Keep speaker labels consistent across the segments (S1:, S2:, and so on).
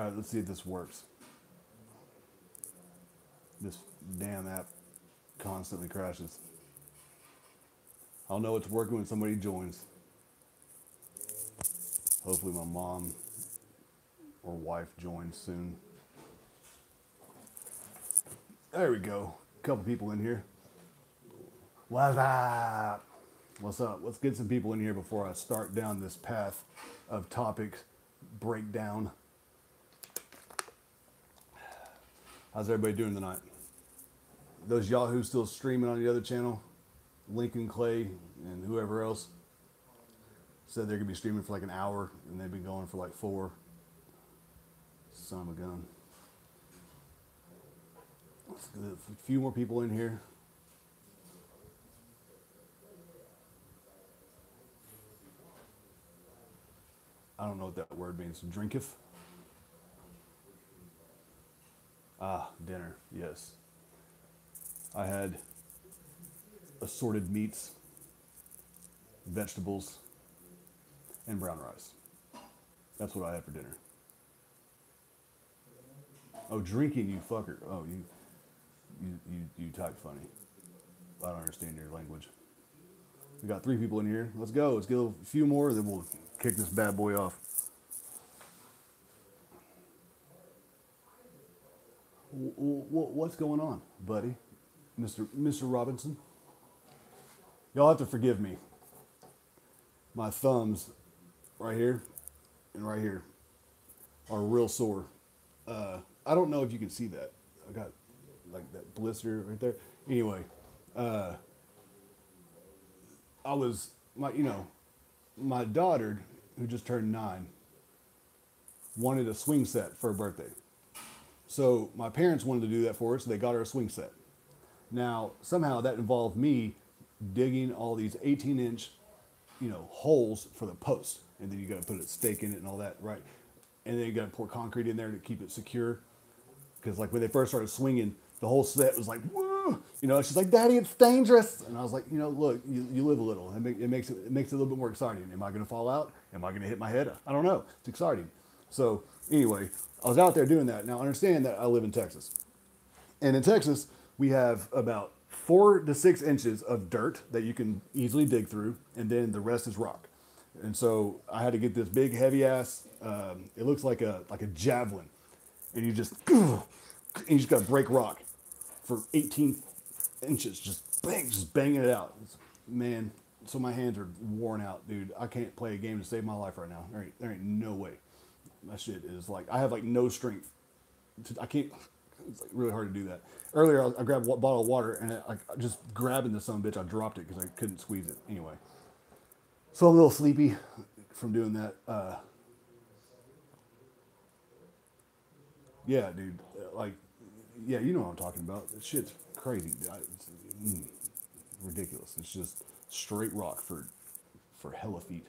S1: right, let's see if this works. This damn app constantly crashes. I'll know it's working when somebody joins. Hopefully my mom or wife joins soon. There we go. A couple people in here. What's up? What's up? Let's get some people in here before I start down this path of topic breakdown. How's everybody doing tonight? Those Yahoo still streaming on the other channel? Lincoln Clay and whoever else said they're gonna be streaming for like an hour, and they've been going for like 4. Son of a gun. Let's get a few more people in here. I don't know what that word means. Drinketh? Ah, dinner. Yes. I had assorted meats, vegetables, and brown rice. That's what I had for dinner. Oh, drinking, you fucker. Oh, you type funny. I don't understand your language. We got 3 people in here. Let's go. Let's get a few more, then we'll kick this bad boy off. What's going on, buddy? Mr. Robinson? Y'all have to forgive me. My thumbs right here and right here are real sore. I don't know if you can see that. I got like that blister right there. Anyway, my daughter, who just turned 9, wanted a swing set for her birthday. So my parents wanted to do that for her, so they got her a swing set. Now, somehow that involved me digging all these 18-inch, holes for the post. And then you got to put a stake in it and all that, right? And then you got to pour concrete in there to keep it secure. Because like when they first started swinging, the whole set was like, whoa! She's like, Daddy, it's dangerous. And I was like, look, you live a little. It makes it a little bit more exciting. Am I going to fall out? Am I going to hit my head? I don't know. It's exciting. So anyway, I was out there doing that. Now understand that I live in Texas. And in Texas, we have about 4 to 6 inches of dirt that you can easily dig through. And then the rest is rock. And so I had to get this big, heavy ass. It looks like a javelin, and you just got to break rock for 18 inches, just banging it out. Man, so my hands are worn out, dude. I can't play a game to save my life right now. There ain't no way. My shit is like I have like no strength. I can't. It's like really hard to do that. Earlier, I grabbed a bottle of water, and I just grabbing this son of a bitch, I dropped it because I couldn't squeeze it. Anyway. So I'm a little sleepy from doing that. Yeah, dude. You know what I'm talking about. This shit's crazy. It's ridiculous. It's just straight rock for hella feet.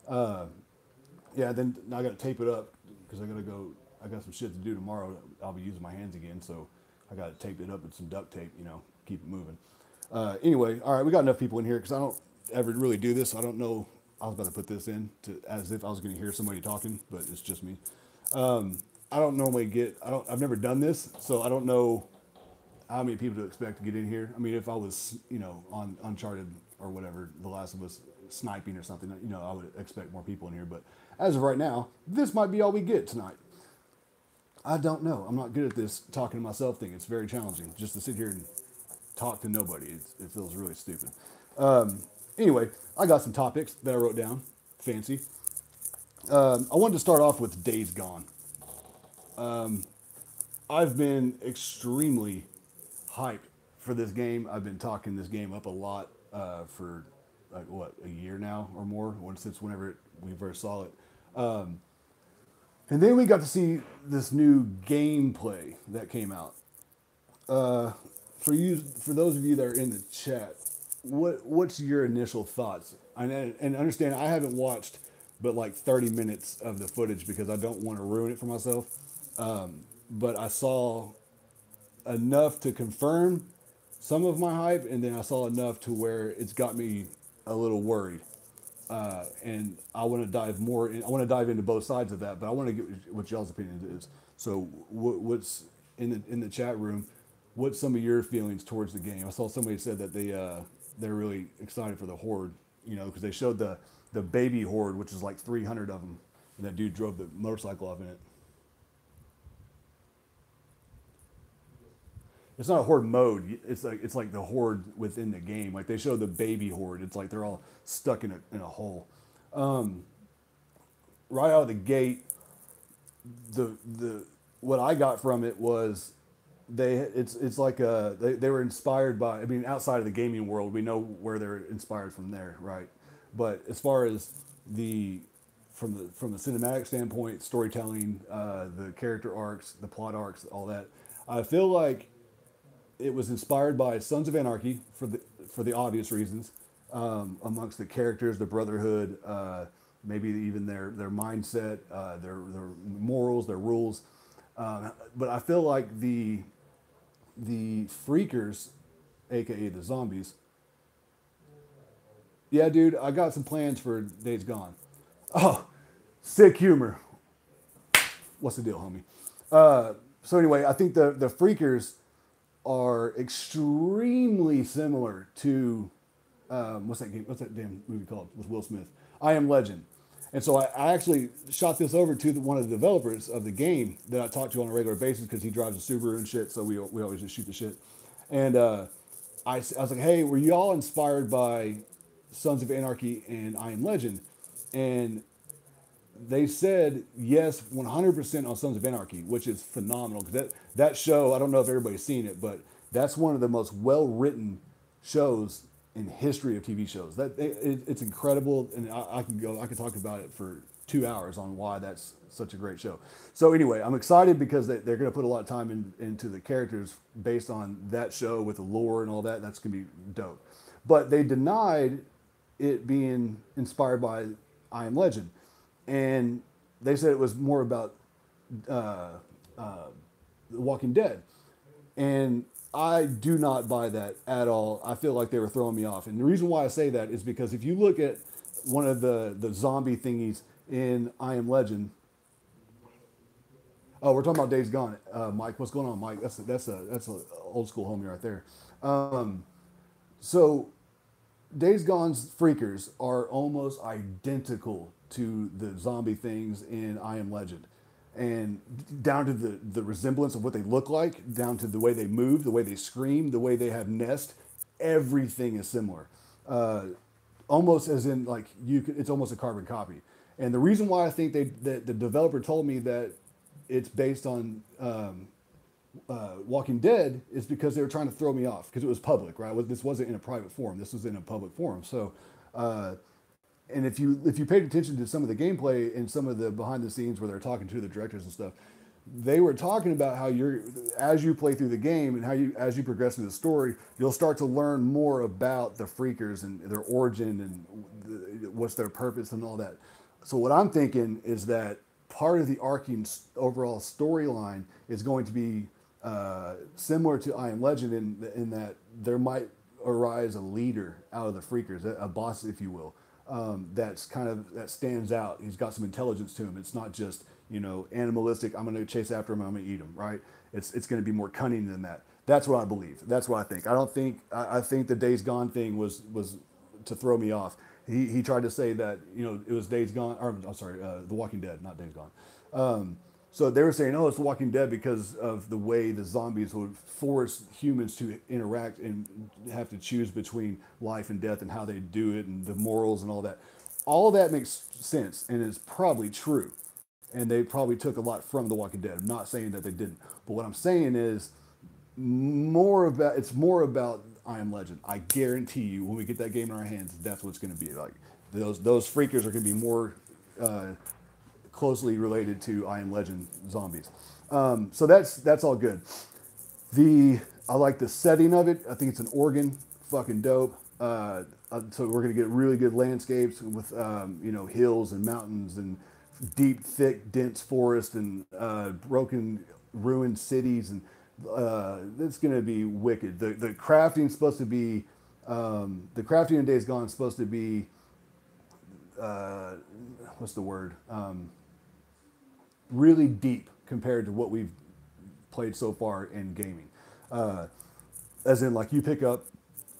S1: Then I got to tape it up because I got some shit to do tomorrow. I'll be using my hands again, so I got to tape it up with some duct tape, keep it moving. Anyway, all right, we got enough people in here because I don't ever really do this. I don't know. I was about to put this in as if I was going to hear somebody talking, but it's just me. I don't normally I've never done this, so I don't know how many people to expect to get in here. I mean, if I was, on Uncharted or whatever, The Last of Us sniping or something, I would expect more people in here. But as of right now, this might be all we get tonight. I don't know. I'm not good at this talking to myself thing. It's very challenging just to sit here and talk to nobody. It feels really stupid. Anyway, I got some topics that I wrote down. Fancy. I wanted to start off with DaysGone. I've been extremely hyped for this game. I've been talking this game up a lot for a year now or more, since whenever we first saw it. And then we got to see this new gameplay that came out. For those of you that are in the chat, what's your initial thoughts? And understand, I haven't watched but like 30 minutes of the footage because I don't want to ruin it for myself. But I saw enough to confirm some of my hype, and then I saw enough to where it's got me a little worried. And I want to dive more. I want to dive into both sides of that, but I want to get what y'all's opinion is. So what's in the chat room? What's some of your feelings towards the game? I saw somebody said that they're really excited for the horde, you know, because they showed the baby horde, which is like 300 of them, and that dude drove the motorcycle off in it. It's not a horde mode. It's like the horde within the game. Like they show the baby horde. It's like they're all stuck in a hole. Right out of the gate, the what I got from it was it's like they were inspired by. I mean, outside of the gaming world, we know where they're inspired from there, right? But as far as the from the cinematic standpoint, storytelling, the character arcs, the plot arcs, all that, I feel like it was inspired by Sons of Anarchy for the obvious reasons, amongst the characters, the brotherhood, maybe even their mindset, their morals, their rules. But I feel like the freakers, aka the zombies. Yeah, dude, I got some plans for Days Gone. Oh, sick humor. What's the deal, homie? So anyway, I think the freakers are extremely similar to what's that game? What's that damn movie called with Will Smith? I Am Legend. And so I actually shot this over to one of the developers of the game that I talk to on a regular basis because he drives a Subaru and shit. So we always just shoot the shit. And I was like, hey, were you all inspired by Sons of Anarchy and I Am Legend? And they said yes, 100% on Sons of Anarchy, which is phenomenal. Because that show, I don't know if everybody's seen it, but that's one of the most well-written shows in history of TV shows. It's incredible, and I can talk about it for 2 hours on why that's such a great show. So anyway, I'm excited because they're going to put a lot of time into the characters based on that show with the lore and all that. That's going to be dope. But they denied it being inspired by I Am Legend. And they said it was more about The Walking Dead. And I do not buy that at all. I feel like they were throwing me off. And the reason why I say that is because if you look at one of the zombie thingies in I Am Legend. Oh, we're talking about Days Gone. Mike, what's going on, Mike? That's a old school homie right there. So Days Gone's freakers are almost identical to the zombie things in I Am Legend. And down to the resemblance of what they look like, down to the way they move, the way they scream, the way they have nest, everything is similar. Almost as in like it's almost a carbon copy. And the reason why I think that the developer told me that it's based on Walking Dead is because they were trying to throw me off because it was public, right? This wasn't in a private forum. This was in a public forum. So, and if you paid attention to some of the gameplay and some of the behind the scenes where they're talking to the directors and stuff, they were talking about how as you play through the game and as you progress in the story, you'll start to learn more about the freakers and their origin and what's their purpose and all that. So what I'm thinking is that part of the arcing overall storyline is going to be similar to I Am Legend in that there might arise a leader out of the freakers, a boss, if you will, that stands out. He's got some intelligence to him. It's not just animalistic. I'm going to chase after him. I'm going to eat him. Right? It's going to be more cunning than that. That's what I believe. That's what I think. I think the Days Gone thing was to throw me off. He tried to say that it was Days Gone. Or I'm sorry, The Walking Dead, not Days Gone. So they were saying, oh, it's The Walking Dead because of the way the zombies would force humans to interact and have to choose between life and death and how they do it and the morals and all that. All that makes sense and is probably true. And they probably took a lot from The Walking Dead. I'm not saying that they didn't. But what I'm saying is it's more about I Am Legend. I guarantee you when we get that game in our hands, that's what it's going to be like. Those freakers are going to be more closely related to I Am Legend zombies. So that's all good. I like the setting of it. I think it's an Oregon, fucking dope. So we're gonna get really good landscapes with hills and mountains and deep, thick, dense forest and broken, ruined cities, and it's gonna be wicked. The crafting's supposed to be the crafting in Days Gone is supposed to be what's the word? Really deep. compared to what we've played so far in gaming. As in, like, you pick up,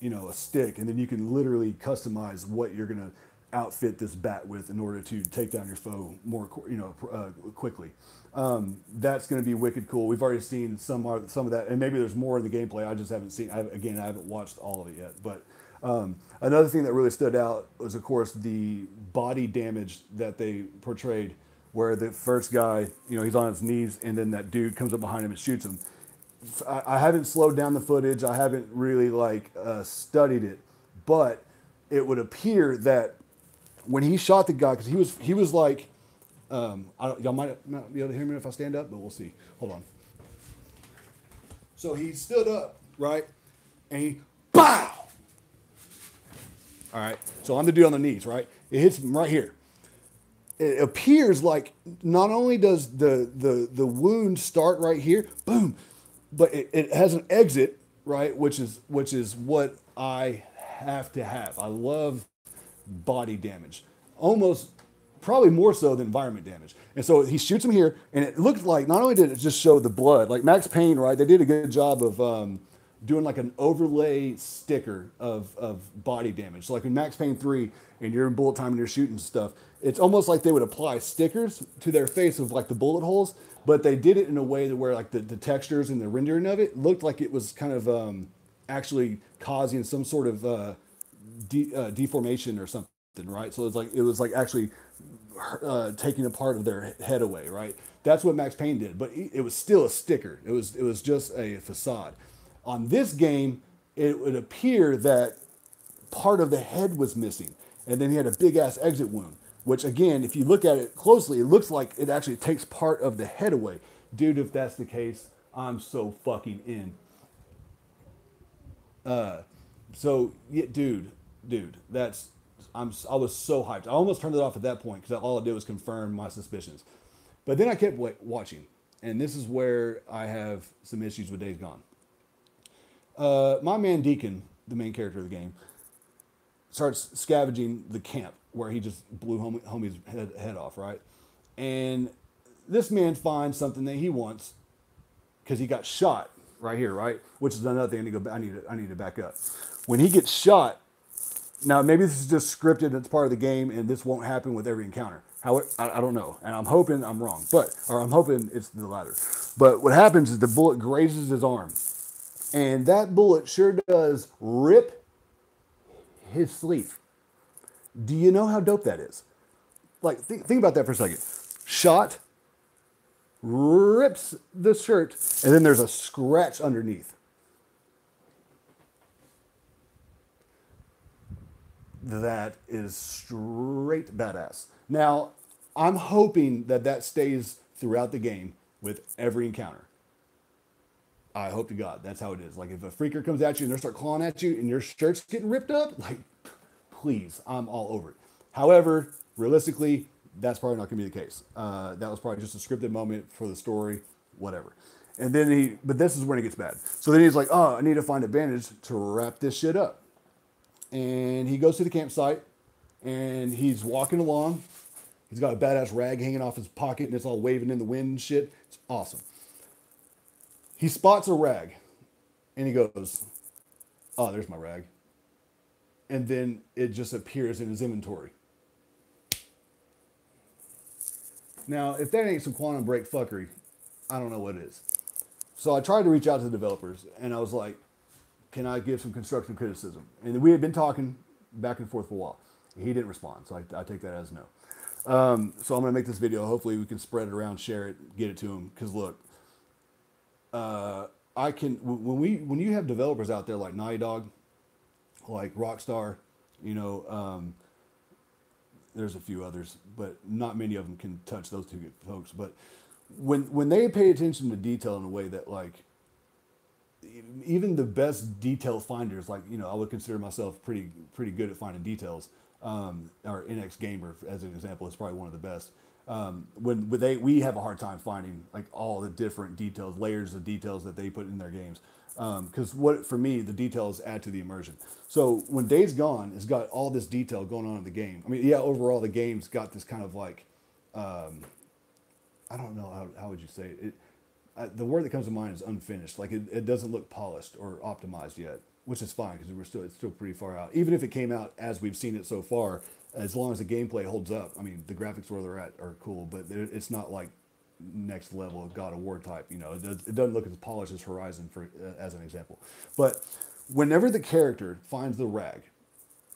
S1: you know, a stick, and then you can literally customize what you're gonna outfit this bat with in order to take down your foe more, you know, quickly. That's going to be wicked cool. We've already seen some of that, and maybe there's more in the gameplay. I just haven't seen. I haven't watched all of it yet. But another thing that really stood out was, of course, the body damage that they portrayed, where the first guy, you know, he's on his knees, and then that dude comes up behind him and shoots him. I haven't slowed down the footage. I haven't really studied it, but it would appear that when he shot the guy, because he was like, y'all might not be able to hear me if I stand up, but we'll see. Hold on. So he stood up, right, and he, BOW! All right. So I'm the dude on the knees, right? It hits him right here. It appears like not only does the wound start right here, boom, but it has an exit, right, which is what I have to have. I love body damage, almost probably more so than environment damage. And so he shoots him here, and it looked like not only did it just show the blood, like Max Payne, right? They did a good job of doing like an overlay sticker of body damage. So like in Max Payne 3, and you're in bullet time and you're shooting stuff, it's almost like they would apply stickers to their face of like the bullet holes, but they did it in a way that where like the textures and the rendering of it looked like it was kind of actually causing some sort of deformation or something, right? So it was like actually taking a part of their head away, right? That's what Max Payne did, but it was still a sticker. It was just a facade. On this game, it would appear that part of the head was missing, and then he had a big ass exit wound, which again, if you look at it closely, it looks like it actually takes part of the head away. Dude, if that's the case, I'm so fucking in. So yeah, dude, I was so hyped. I almost turned it off at that point because all it did was confirm my suspicions. But then I kept watching, and this is where I have some issues with Days Gone. My man Deacon, the main character of the game, starts scavenging the camp where he just blew homie's head off, right? And this man finds something that he wants because he got shot right here, right? Which is another thing I need to back up. When he gets shot, now maybe this is just scripted, it's part of the game, and this won't happen with every encounter. However, I don't know, and I'm hoping I'm wrong, or I'm hoping it's the latter. But what happens is the bullet grazes his arm, and that bullet sure does rip his sleeve. Do you know how dope that is? Like, think about that for a second. Shot, rips the shirt, and then there's a scratch underneath. That is straight badass. Now, I'm hoping that stays throughout the game with every encounter. I hope to God that's how it is. Like, if a freaker comes at you and they start clawing at you and your shirt's getting ripped up, like, please, I'm all over it. However, realistically, that's probably not going to be the case. That was probably just a scripted moment for the story, whatever. And then but this is when it gets bad. So then he's like, oh, I need to find a bandage to wrap this shit up. And he goes to the campsite, and he's walking along. He's got a badass rag hanging off his pocket, and it's all waving in the wind and shit. It's awesome. He spots a rag, and he goes, oh, there's my rag. And then it just appears in his inventory. Now, if that ain't some quantum break fuckery, I don't know what it is. So I tried to reach out to the developers, and I was like, can I give some constructive criticism? And we had been talking back and forth for a while. He didn't respond, so I take that as no. So I'm going to make this video. Hopefully we can spread it around, share it, get it to him. Because look, when you have developers out there like Naughty Dog, like Rockstar, you know, there's a few others, but not many of them can touch those two folks. But when they pay attention to detail in a way that, like, even the best detail finders, like, you know, I would consider myself pretty good at finding details. Or NX Gamer, as an example, is probably one of the best. We have a hard time finding like all the different details, layers of details that they put in their games. Because for me, the details add to the immersion. So when Days Gone has got all this detail going on in the game, I mean, yeah, overall the game's got this kind of like I don't know how would you say it. The word that comes to mind is unfinished. Like it doesn't look polished or optimized yet, which is fine because it's still pretty far out. Even if it came out as we've seen it so far, as long as the gameplay holds up, I mean, the graphics where they're at are cool, but it's not like next level of God of War type. You know, it doesn't look as polished as Horizon, for as an example. But whenever the character finds the rag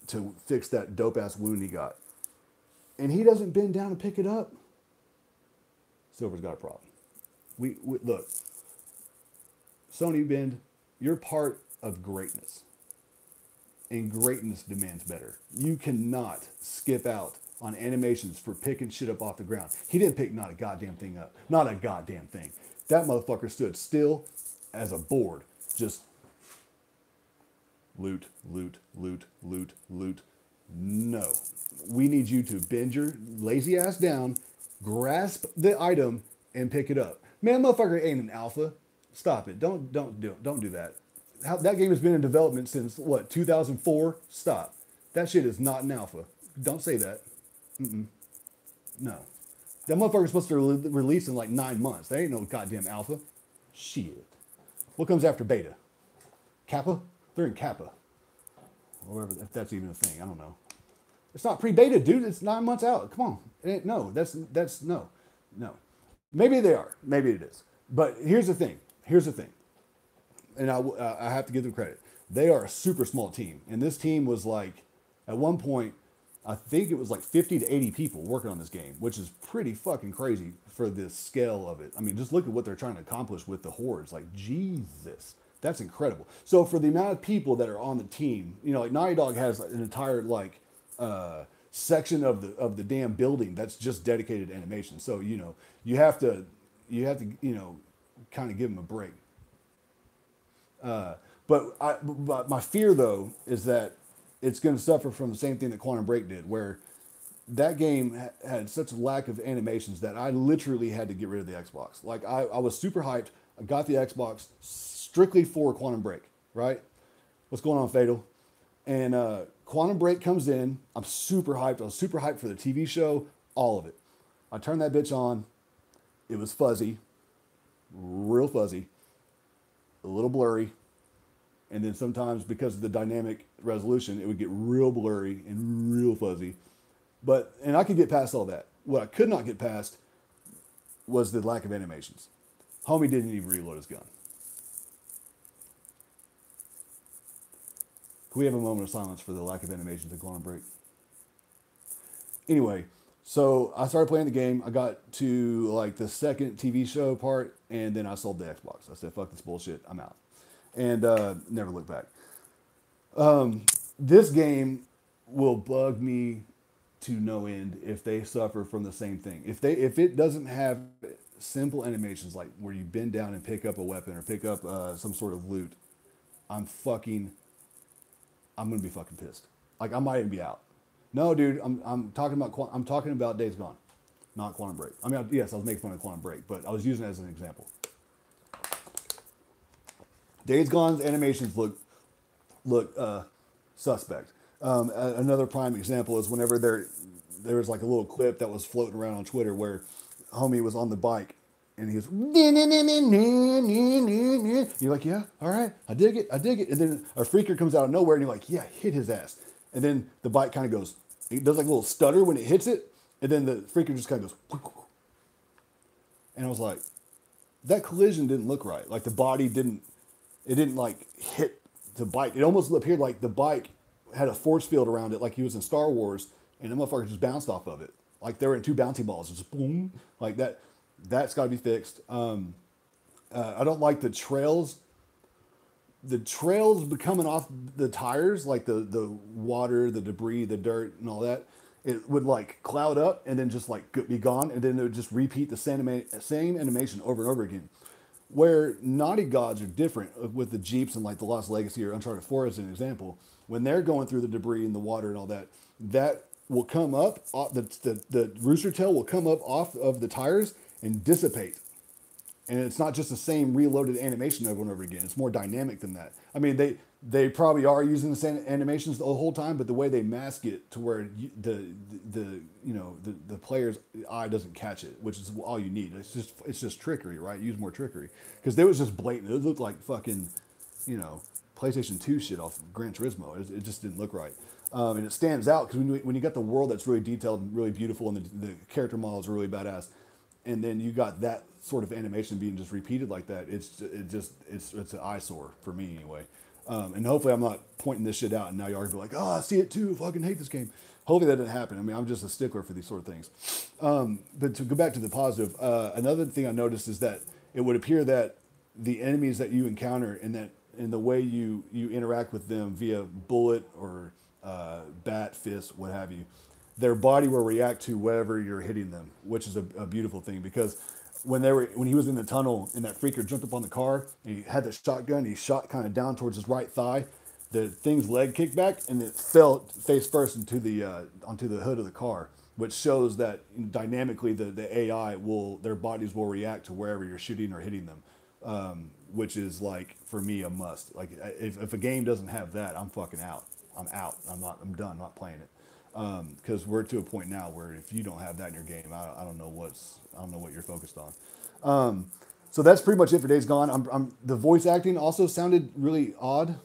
S1: to fix that dope ass wound he got, and he doesn't bend down and pick it up, Silver's got a problem. We look, Sony Bend, you're part of greatness, and greatness demands better. You cannot skip out on animations for picking shit up off the ground. He didn't pick not a goddamn thing up, not a goddamn thing. That motherfucker stood still as a board, just loot, loot, loot, loot, loot. No, we need you to bend your lazy ass down, grasp the item, and pick it up. Man, motherfucker ain't an alpha. Stop it. Don't do that. That game has been in development since what, 2004? Stop. That shit is not an alpha. Don't say that. No. That motherfucker's supposed to release in like 9 months. There ain't no goddamn alpha. Shit. What comes after beta? Kappa? They're in Kappa. Or whatever, if that's even a thing. I don't know. It's not pre-beta, dude. It's 9 months out. Come on. No, that's no. Maybe they are. Maybe it is. But here's the thing. And I have to give them credit. They are a super small team. And this team was like, at one point, I think it was like 50 to 80 people working on this game, which is pretty fucking crazy for the scale of it. I mean, just look at what they're trying to accomplish with the hordes. Like, Jesus, that's incredible. So for the amount of people that are on the team, you know, like Naughty Dog has an entire like section of the damn building that's just dedicated to animation. So, you know, you have to, you know, kind of give them a break. But my fear though is that it's going to suffer from the same thing that Quantum Break did, where that game had such a lack of animations that I literally had to get rid of the Xbox. Like I was super hyped. I got the Xbox strictly for Quantum Break, right? What's going on, Fatal? And Quantum Break comes in. I'm super hyped. I was super hyped for the TV show, all of it. I turned that bitch on. It was fuzzy, real fuzzy, a little blurry. And then sometimes because of the dynamic resolution, it would get real blurry and real fuzzy. And I could get past all that. What I could not get past was the lack of animations. Homie didn't even reload his gun. Can we have a moment of silence for the lack of animations in Quantum Break? Anyway, so I started playing the game. I got to like the second TV show part, and then I sold the Xbox. I said, fuck this bullshit, I'm out. And never looked back. This game will bug me to no end if they suffer from the same thing. If it doesn't have simple animations like where you bend down and pick up a weapon or pick up some sort of loot, I'm gonna be fucking pissed. Like I might even be out. No, dude, I'm talking about Days Gone, not Quantum Break. I mean, yes, I was making fun of Quantum Break, but I was using it as an example. Days Gone's animations look suspect. Another prime example is whenever there was like a little clip that was floating around on Twitter where homie was on the bike and he was you're like, yeah, all right, I dig it. And then a freaker comes out of nowhere and you're like, yeah, hit his ass. And then the bike kind of goes, it does like a little stutter when it hits it, and then the freaker just kind of goes, and I was like, that collision didn't look right. Like the body didn't like hit the bike. It almost appeared like the bike had a force field around it, like he was in Star Wars, and the motherfucker just bounced off of it. Like they were in two bouncy balls, just boom, like that. That's got to be fixed. I don't like the trails. The trails coming off the tires, like the water, the debris, the dirt, and all that. It would like cloud up and then just like be gone, and then it would just repeat the same animation over and over again. Where Naughty Gods are different with the Jeeps and like the Lost Legacy or Uncharted 4 as an example, when they're going through the debris and the water and all that, that will come up, the rooster tail will come up off of the tires and dissipate. And it's not just the same reloaded animation over and over again. It's more dynamic than that. I mean, they probably are using the same animations the whole time, but the way they mask it to where the player's eye doesn't catch it, which is all you need. It's just trickery, right? Use more trickery because there was just blatant. It looked like fucking, PlayStation 2 shit off of Gran Turismo. It just didn't look right. And it stands out because when you got the world that's really detailed and really beautiful, and the character models are really badass, and then you got that sort of animation being just repeated like that, it's an eyesore for me anyway. And hopefully I'm not pointing this shit out and now y'all are gonna be like, oh, I see it too, fucking hate this game. Hopefully that didn't happen. I mean, I'm just a stickler for these sort of things. But to go back to the positive, another thing I noticed is that it would appear that the enemies that you encounter and the way you interact with them via bullet or bat, fist, what have you, their body will react to whatever you're hitting them, which is a beautiful thing because when he was in the tunnel and that freaker jumped up on the car and he had the shotgun, he shot kind of down towards his right thigh, the thing's leg kicked back and it fell face first onto the hood of the car, which shows that dynamically the AI their bodies will react to wherever you're shooting or hitting them, which is like for me a must. Like if a game doesn't have that, I'm fucking out. I'm out. I'm done. I'm not playing it. Because we're to a point now where if you don't have that in your game, I don't know what you're focused on. So that's pretty much it for Days Gone. The voice acting also sounded really odd.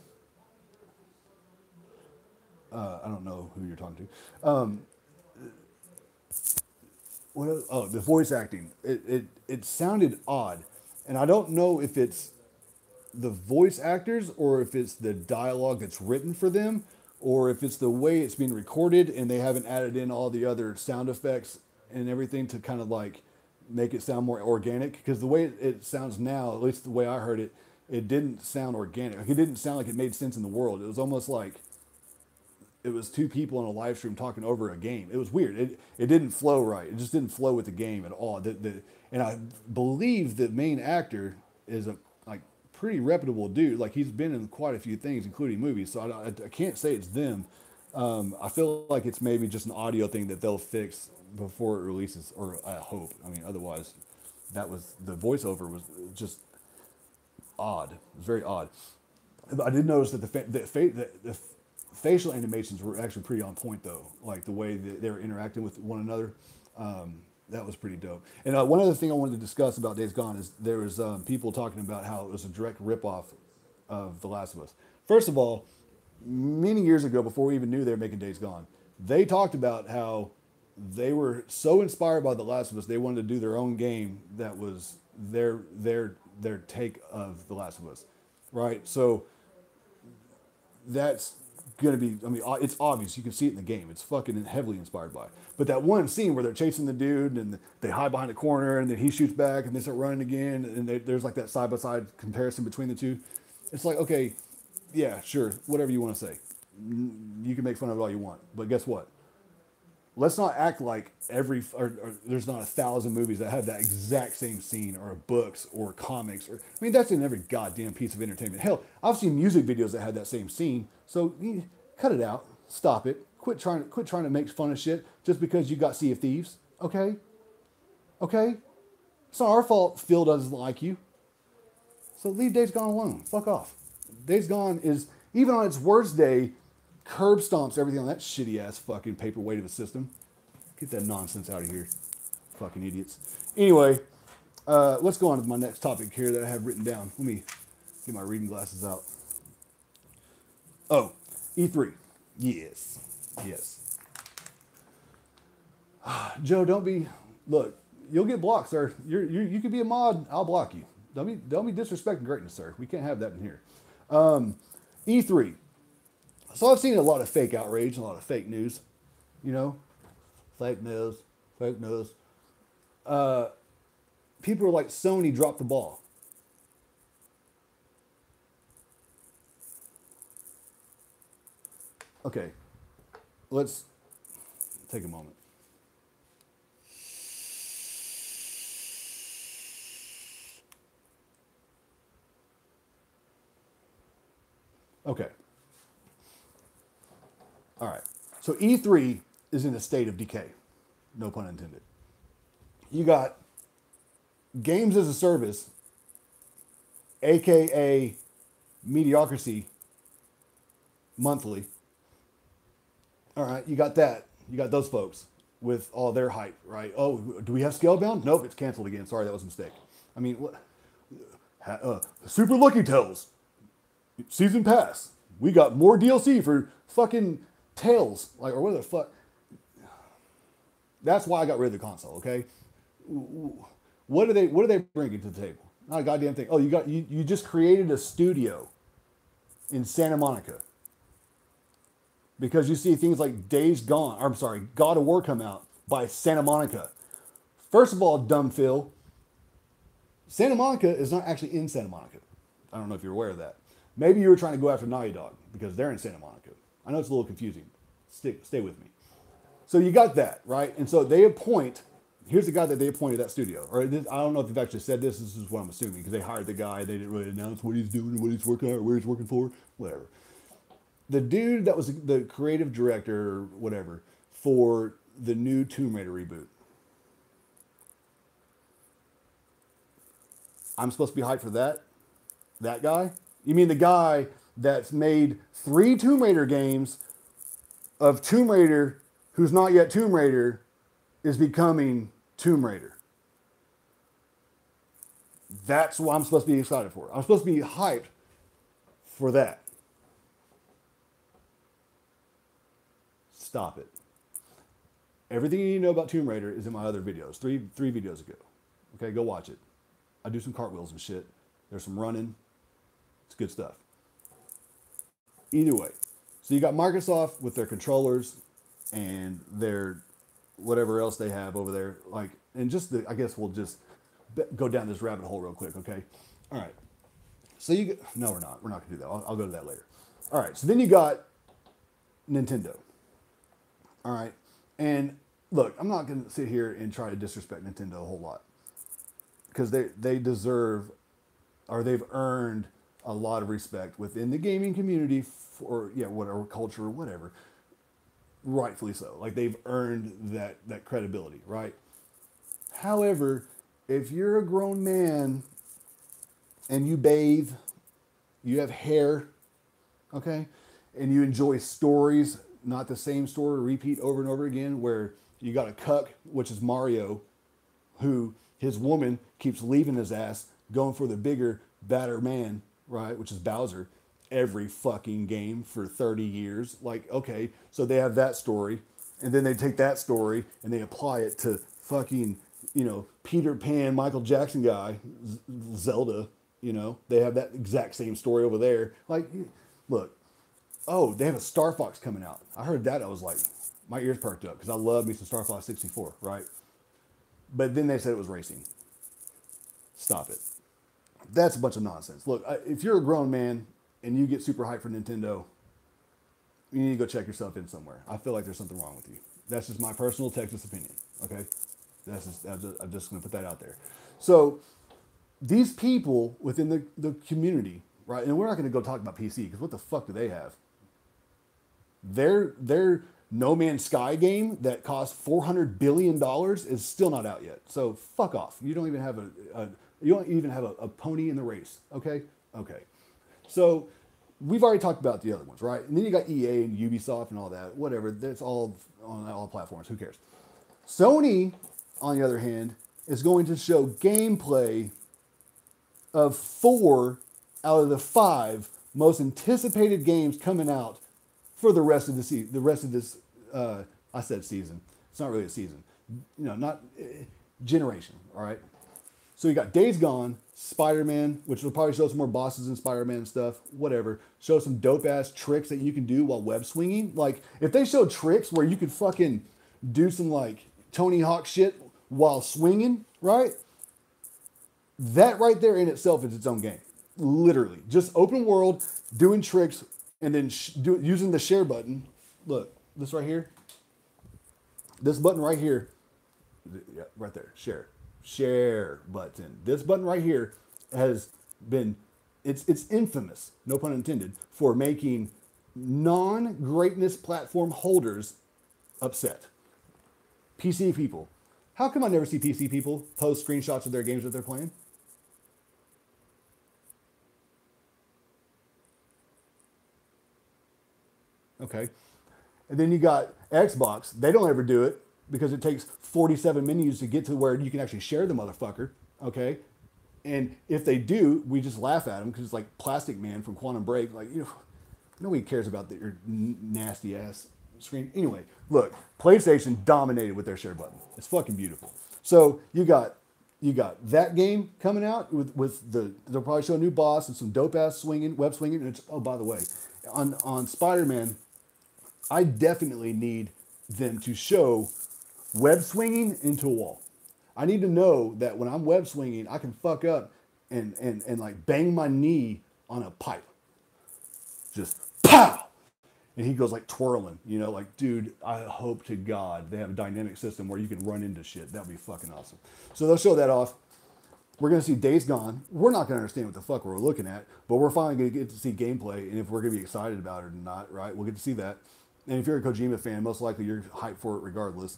S1: I don't know who you're talking to. What else? Oh, the voice acting. It sounded odd, and I don't know if it's the voice actors or if it's the dialogue that's written for them, or if it's the way it's being recorded and they haven't added in all the other sound effects and everything to kind of like make it sound more organic. Because the way it sounds now, at least the way I heard it, it didn't sound organic. Like, it didn't sound like it made sense in the world. It was almost like it was two people on a live stream talking over a game. It was weird. It didn't flow right. It just didn't flow with the game at all. And I believe the main actor is a pretty reputable dude. Like, he's been in quite a few things, including movies. So I can't say it's them. I feel like it's maybe just an audio thing that they'll fix before it releases, or I hope. I mean, otherwise, the voiceover was just odd. It was very odd. But I did notice that the facial animations were actually pretty on point, though. Like the way that they were interacting with one another. That was pretty dope. And one other thing I wanted to discuss about Days Gone is there was people talking about how it was a direct ripoff of The Last of Us. First of all, many years ago, before we even knew they were making Days Gone, they talked about how they were so inspired by The Last of Us, they wanted to do their own game that was their take of The Last of Us, right? So that's going to be, I mean, it's obvious. You can see it in the game. It's fucking heavily inspired by it. But that one scene where they're chasing the dude and they hide behind a corner and then he shoots back and they start running again and there's like that side-by-side comparison between the two. It's like, okay, yeah, sure, whatever you want to say. You can make fun of it all you want. But guess what? Let's not act like there's not 1,000 movies that have that exact same scene, or books or comics. I mean, that's in every goddamn piece of entertainment. Hell, I've seen music videos that had that same scene. So cut it out. Stop it. Quit trying to make fun of shit just because you got Sea of Thieves. Okay? Okay? It's not our fault Phil doesn't like you. So leave Days Gone alone. Fuck off. Days Gone is, even on its worst day, curb stomps everything on that shitty ass fucking paperweight of a system. Get that nonsense out of here. Fucking idiots. Anyway, let's go on to my next topic here that I have written down. Let me get my reading glasses out. Oh, E3. Yes. Joe, look, you'll get blocked, sir. You could be a mod, I'll block you. Don't be disrespecting greatness, sir. We can't have that in here. E3. So I've seen a lot of fake outrage, a lot of fake news. Fake news. People are like, Sony dropped the ball. Okay, let's take a moment. Okay. All right. So E3 is in a state of decay. No pun intended. You got games as a service, aka mediocrity, monthly. All right, you got that. You got those folks with all their hype, right? Oh, do we have Scalebound? Nope, it's canceled again. Sorry, that was a mistake. I mean, what? Super Lucky Tales season pass. We got more DLC for fucking Tales, like, or what the fuck? That's why I got rid of the console. Okay, what are they bringing to the table? Not a goddamn thing. Oh, you just created a studio in Santa Monica because you see things like God of War come out by Santa Monica. First of all, dumb Phil, Santa Monica is not actually in Santa Monica. I don't know if you're aware of that. Maybe you were trying to go after Naughty Dog because they're in Santa Monica. I know it's a little confusing. Stay with me. So you got that, right? And so they appoint, here's the guy that they appointed that studio. Or this, I don't know if they've actually said this. This is what I'm assuming because they hired the guy. They didn't really announce what he's doing, what he's working on, or where he's working for, whatever. The dude that was the creative director or whatever for the new Tomb Raider reboot. I'm supposed to be hyped for that? That guy? You mean the guy that's made 3 Tomb Raider games of Tomb Raider who's not yet Tomb Raider is becoming Tomb Raider? That's what I'm supposed to be excited for. I'm supposed to be hyped for that. Stop it. Everything you need to know about Tomb Raider is in my other videos, three videos ago. Okay, go watch it. I do some cartwheels and shit. There's some running. It's good stuff. Either way. So you got Microsoft with their controllers and their whatever else they have over there. Like, and just I guess we'll just go down this rabbit hole real quick, okay? All right. So no, we're not. We're not going to do that. I'll go to that later. All right. So then you got Nintendo. All right. And look, I'm not going to sit here and try to disrespect Nintendo a whole lot because they deserve, or they've earned a lot of respect within the gaming community for, whatever culture or whatever. Rightfully so. Like they've earned that credibility, right? However, if you're a grown man and you bathe, you have hair, okay, and you enjoy stories, not the same story repeat over and over again, where you got a cuck, which is Mario, who his woman keeps leaving his ass, going for the bigger, badder man, right, which is Bowser, every fucking game for 30 years. Like, okay, so they have that story, and then they take that story and they apply it to fucking, Peter Pan, Michael Jackson guy, Zelda, they have that exact same story over there. Like, look, oh, they have a Star Fox coming out. I heard that. I was like, my ears perked up because I love me some Star Fox 64, right? But then they said it was racing. Stop it. That's a bunch of nonsense. Look, if you're a grown man and you get super hyped for Nintendo, you need to go check yourself in somewhere. I feel like there's something wrong with you. That's just my personal Texas opinion, okay? I'm just going to put that out there. So these people within the community, right? And we're not going to go talk about PC because what the fuck do they have? Their No Man's Sky game that cost $400 billion is still not out yet. So fuck off. You don't even have a pony in the race. Okay. So we've already talked about the other ones, right? And then you got EA and Ubisoft and all that. Whatever. That's all on all platforms. Who cares? Sony, on the other hand, is going to show gameplay of 4 out of the 5 most anticipated games coming out for the rest of this. I said season. It's not really a season. Not generation. All right. So you got Days Gone, Spider-Man, which will probably show some more bosses and Spider-Man stuff. Whatever. Show some dope ass tricks that you can do while web swinging. Like if they show tricks where you could fucking do some like Tony Hawk shit while swinging, right? That right there in itself is its own game. Literally. Just open world, doing tricks, and then using the share button. Look, this right here. This button right here. Yeah, right there. Share button. This button right here has been, it's infamous, no pun intended, for making non-greatness platform holders upset. PC people. How come I never see PC people post screenshots of their games that they're playing? Okay. And then you got Xbox. They don't ever do it because it takes 47 menus to get to where you can actually share the motherfucker. Okay. And if they do, we just laugh at them because it's like Plastic Man from Quantum Break. Like, nobody cares about your nasty ass screen. Anyway, look, PlayStation dominated with their share button. It's fucking beautiful. So you got that game coming out with they'll probably show a new boss and some dope ass web swinging. And oh, by the way, on Spider-Man, I definitely need them to show web swinging into a wall. I need to know that when I'm web swinging, I can fuck up and like bang my knee on a pipe. Just pow! And he goes like twirling, like, dude, I hope to God they have a dynamic system where you can run into shit. That'd be fucking awesome. So they'll show that off. We're going to see Days Gone. We're not going to understand what the fuck we're looking at, but we're finally going to get to see gameplay, and if we're going to be excited about it or not, right? We'll get to see that. And if you're a Kojima fan, most likely you're hyped for it regardless.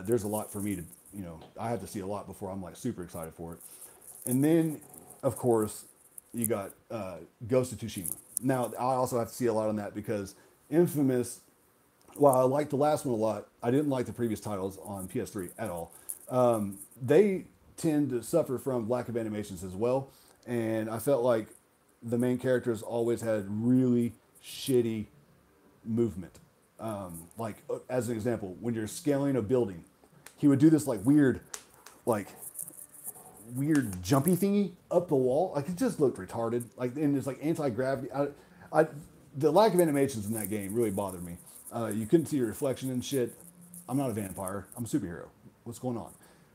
S1: There's a lot for me to, I have to see a lot before I'm like super excited for it. And then, of course, you got Ghost of Tsushima. Now, I also have to see a lot on that because Infamous, while I liked the last one a lot, I didn't like the previous titles on PS3 at all. They tend to suffer from lack of animations as well. And I felt like the main characters always had really shitty movement. Like, as an example, when you're scaling a building, he would do this like weird jumpy thingy up the wall. Like, it just looked retarded. Like, and it's like anti-gravity. The lack of animations in that game really bothered me. You couldn't see your reflection and shit. I'm not a vampire. I'm a superhero. What's going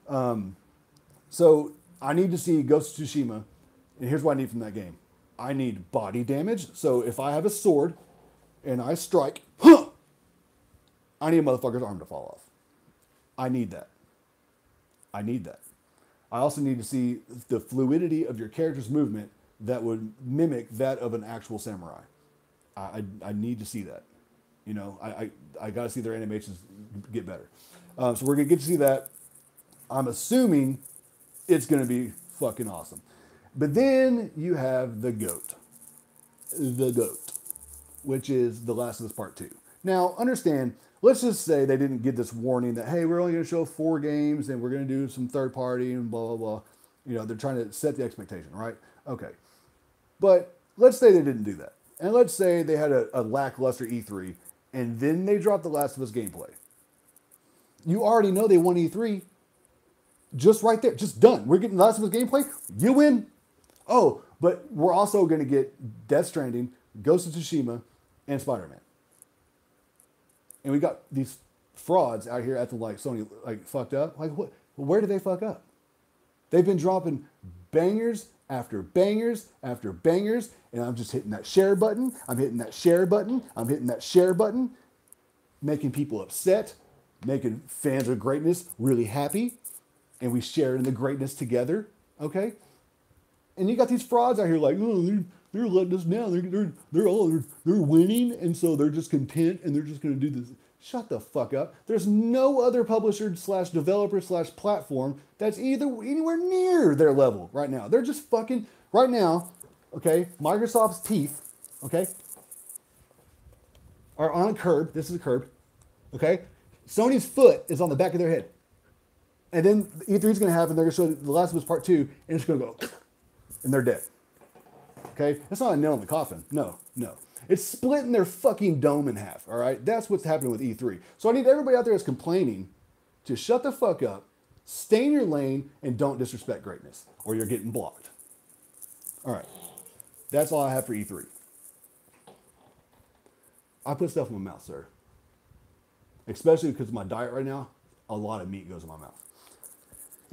S1: on? So I need to see Ghost of Tsushima, and here's what I need from that game. I need body damage. So if I have a sword and I strike, I need a motherfucker's arm to fall off. I need that. I also need to see the fluidity of your character's movement that would mimic that of an actual samurai. I need to see that. I got to see their animations get better. So we're going to get to see that. I'm assuming it's going to be fucking awesome. But then you have the GOAT, which is The Last of Us Part 2. Now, understand, let's just say they didn't give this warning that, hey, we're only going to show 4 games and we're going to do some third party and blah, blah, blah. They're trying to set the expectation, right? Okay. But let's say they didn't do that. And let's say they had a lackluster E3 and then they dropped The Last of Us gameplay. You already know they won E3. Just right there. Just done. We're getting Last of Us gameplay. You win. Oh, but we're also going to get Death Stranding, Ghost of Tsushima, and Spider-Man. And we got these frauds out here acting like Sony fucked up. Like, what? Where did they fuck up? They've been dropping bangers after bangers after bangers, and I'm just hitting that share button. I'm hitting that share button. I'm hitting that share button, making people upset, making fans of greatness really happy, and we share in the greatness together. Okay, and you got these frauds out here like, oh, they're letting us down. They're winning, and so they're just content, and they're just going to do this. Shut the fuck up. There's no other publisher / developer / platform that's anywhere near their level right now. They're just fucking right now. Okay, Microsoft's teeth, okay, are on a curb. This is a curb. Okay, Sony's foot is on the back of their head, and then E3 is going to happen. They're going to show The Last of Us Part 2, and it's going to go, and they're dead. Okay, that's not a nail in the coffin. No. It's splitting their fucking dome in half, all right? That's what's happening with E3. So I need everybody out there that's complaining to shut the fuck up, stay in your lane, and don't disrespect greatness, or you're getting blocked. All right. That's all I have for E3. I put stuff in my mouth, sir. Especially because of my diet right now, a lot of meat goes in my mouth.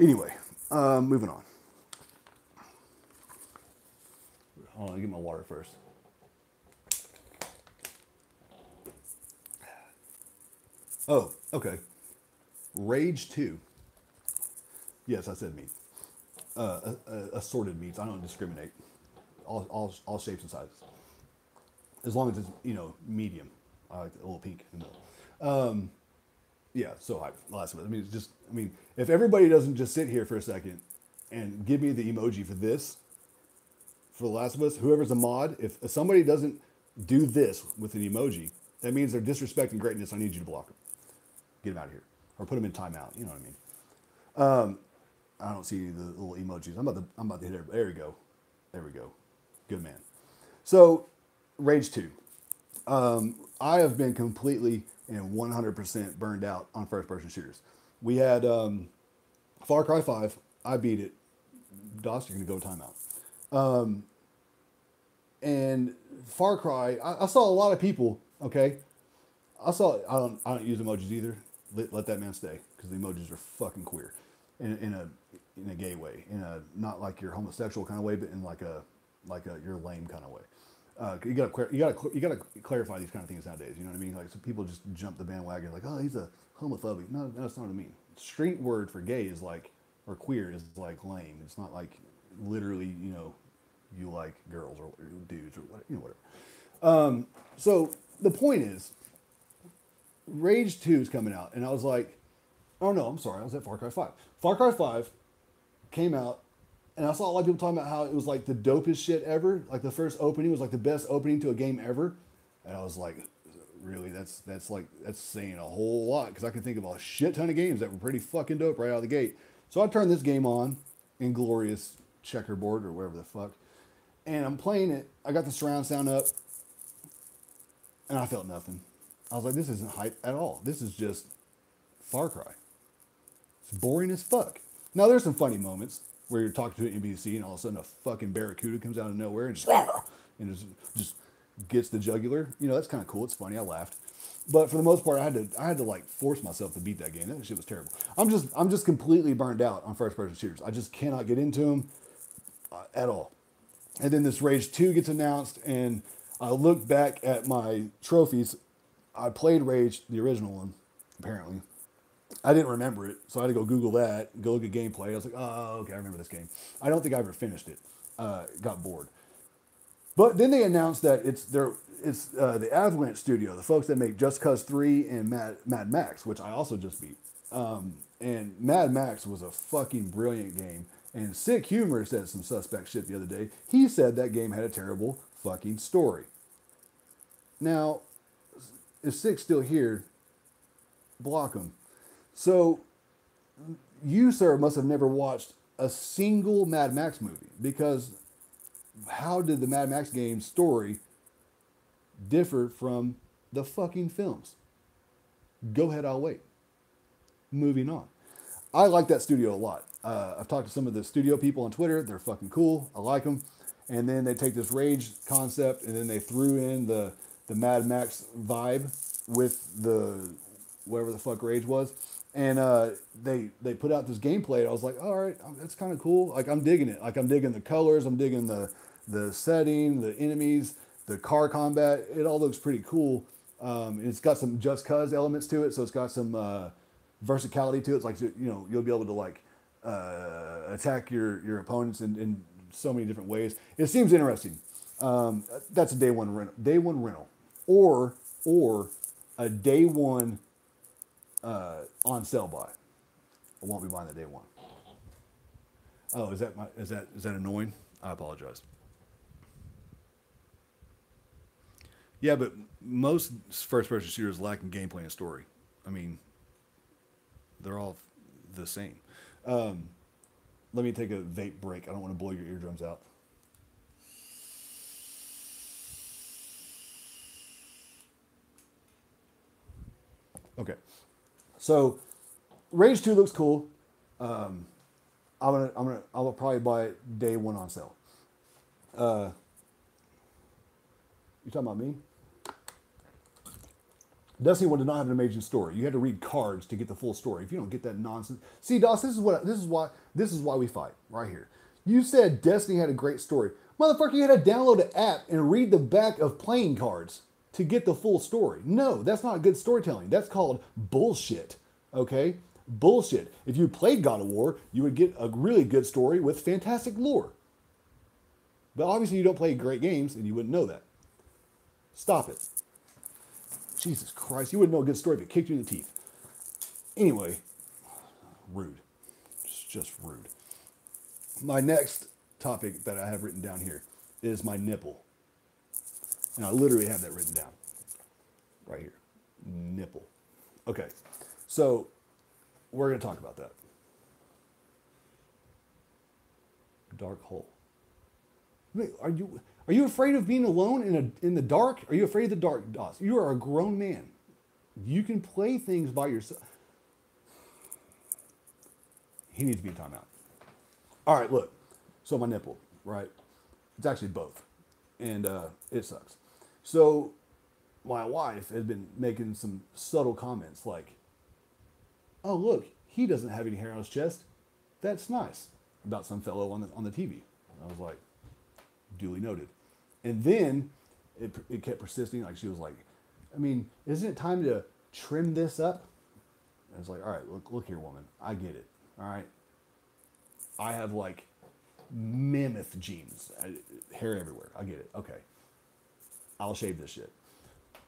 S1: Anyway, moving on. Hold on, get my water first. Oh, okay. Rage 2. Yes, I said meat. Assorted meats. I don't discriminate. All shapes and sizes. As long as it's, medium. I like a little pink in the middle. Yeah, so hype. Last of it. I mean, if everybody doesn't just sit here for a second and give me the emoji for this, for The Last of Us, whoever's a mod, if somebody doesn't do this with an emoji, That means they're disrespecting greatness. I need you to block them. Get them out of here. Or put them in timeout. You know what I mean? I don't see the little emojis. I'm about to hit it. There we go. There we go. Good man. So, Rage 2. I have been completely and 100% burned out on first-person shooters. We had Far Cry 5. I beat it. DOS, you're going to go timeout. And Far Cry, I saw a lot of people, okay? I don't use emojis either. Let that man stay, because the emojis are fucking queer. In a gay way. Not like your homosexual kind of way, but in like a you're lame kind of way. You gotta clarify these kind of things nowadays. You know what I mean? Like, so people just jump the bandwagon like, oh, he's a homophobic. No, that's not what I mean. Street word for gay is like, or queer is like lame. It's not like literally, you know, you like girls or dudes or whatever, you know, whatever. So the point is, Rage 2 is coming out, and I was like, oh no, I'm sorry, I was at Far Cry 5. Far Cry 5 came out, and I saw a lot of people talking about how it was like the dopest shit ever. Like the first opening was like the best opening to a game ever. And I was like, really, that's saying a whole lot, because I can think of a shit ton of games that were pretty fucking dope right out of the gate. So I turned this game on, Inglorious Checkerboard or whatever the fuck, and I'm playing it. I got the surround sound up, and I felt nothing. I was like, this isn't hype at all. This is just Far Cry. It's boring as fuck. Now, there's some funny moments where you're talking to an NPC and all of a sudden a fucking barracuda comes out of nowhere and just gets the jugular. You know, that's kind of cool. It's funny. I laughed. But for the most part, I had to like force myself to beat that game. That shit was terrible. I'm just completely burned out on first-person shooters. I just cannot get into them at all. And then this Rage 2 gets announced, and I look back at my trophies. I played Rage, the original one, apparently. I didn't remember it, so I had to go Google that, go look at gameplay. I was like, oh, okay, I remember this game. I don't think I ever finished it. Got bored. But then they announced that it's the Avalanche Studio, the folks that make Just Cause 3 and Mad Max, which I also just beat. And Mad Max was a fucking brilliant game. And Sick Humor said some suspect shit the other day. He said that game had a terrible fucking story. Now, if Sick's still here, block him. So, you, sir, must have never watched a single Mad Max movie, because how did the Mad Max game story differ from the fucking films? Go ahead, I'll wait. Moving on. I like that studio a lot. I've talked to some of the studio people on Twitter. They're fucking cool. I like them. And then they take this Rage concept, and then they threw in the Mad Max vibe with the whatever the fuck Rage was. And they put out this gameplay, and I was like, all right, that's kind of cool. Like, I'm digging it. Like, I'm digging the colors. I'm digging the setting, the enemies, the car combat. It all looks pretty cool. It's got some Just Cause elements to it, so it's got some versatility to it. It's like, you know, you'll be able to like attack your opponents in so many different ways. It seems interesting. That's a day one rental, or a day one on sale buy. I won't be buying the day one. Oh, is that annoying? I apologize. Yeah, but most first-person shooters lack in gameplay and story. I mean, they're all the same. Let me take a vape break. I don't want to blow your eardrums out. Okay. So, Rage 2 looks cool. I'll probably buy it day one on sale. You talking about me? Destiny 1 did not have an amazing story. You had to read cards to get the full story. If you don't get that nonsense, see, Doss, this is why we fight right here. You said Destiny had a great story, motherfucker. You had to download an app and read the back of playing cards to get the full story. No, that's not good storytelling. That's called bullshit. Okay, bullshit. If you played God of War, you would get a really good story with fantastic lore. But obviously, you don't play great games, and you wouldn't know that. Stop it. Jesus Christ, you wouldn't know a good story if it kicked you in the teeth. Anyway, rude. It's just rude. My next topic that I have written down here is my nipple. And I literally have that written down. right here. Nipple. Okay, so we're going to talk about that. Dark hole. Wait, are you afraid of being alone in the dark? Are you afraid of the dark, Doss? You are a grown man. You can play things by yourself. He needs to be in timeout. All right, look. So my nipple, right? It's actually both. And it sucks. So my wife has been making some subtle comments like, oh, look, he doesn't have any hair on his chest. That's nice. About some fellow on the TV. And I was like, duly noted. And then it kept persisting. Like she was like, I mean, isn't it time to trim this up? And I was like, all right, look here, woman. I get it. All right. I have like mammoth genes, hair everywhere. I get it. Okay. I'll shave this shit.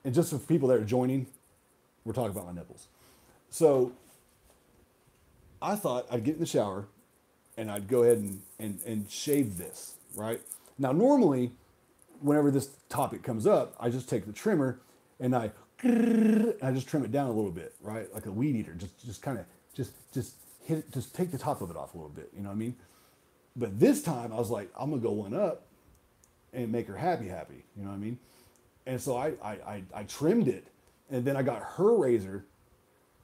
S1: And just for people that are joining, we're talking about my nipples. So I thought I'd get in the shower and I'd go ahead and shave this, right? Now, normally, whenever this topic comes up, I just take the trimmer and I just trim it down a little bit, right? Like a weed eater, just kind of, just hit it, just take the top of it off a little bit, you know what I mean? But this time I was like, I'm gonna go one up and make her happy, you know what I mean? And so I trimmed it, and then I got her razor,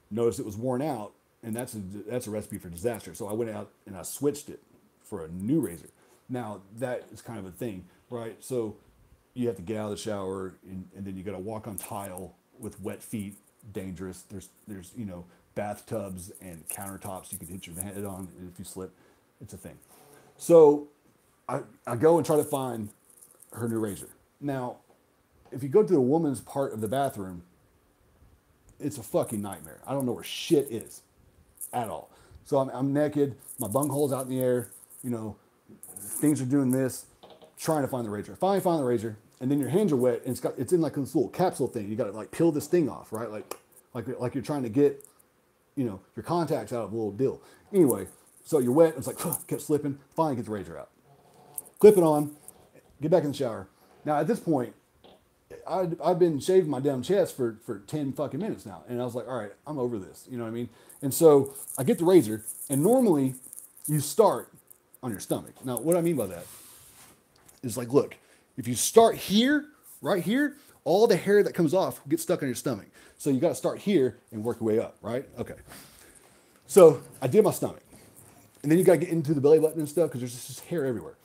S1: noticed it was worn out, and that's a recipe for disaster. So I went out and I switched it for a new razor. Now that is kind of a thing, right? So you have to get out of the shower and then you got to walk on tile with wet feet. Dangerous. There's bathtubs and countertops you can hit your head on if you slip. It's a thing. So I go and try to find her new razor. Now, if you go to the woman's part of the bathroom, it's a fucking nightmare. I don't know where shit is at all. So I'm naked, my bunghole's out in the air, things are doing this, trying to find the razor. Finally find the razor, and then your hands are wet, and it's in like this little capsule thing. You got to like peel this thing off, right? Like you're trying to get, your contacts out of a little deal. Anyway, so you're wet, it's like, kept slipping, finally get the razor out. Clip it on, get back in the shower. Now at this point, I've been shaving my damn chest for 10 fucking minutes now. And I was like, all right, I'm over this. You know what I mean? And so I get the razor, and normally you start on your stomach. Now, what I mean by that is like, look, if you start here, right here, all the hair that comes off gets stuck on your stomach. So you got to start here and work your way up, right? Okay. So I did my stomach. And then you got to get into the belly button and stuff because there's just hair everywhere.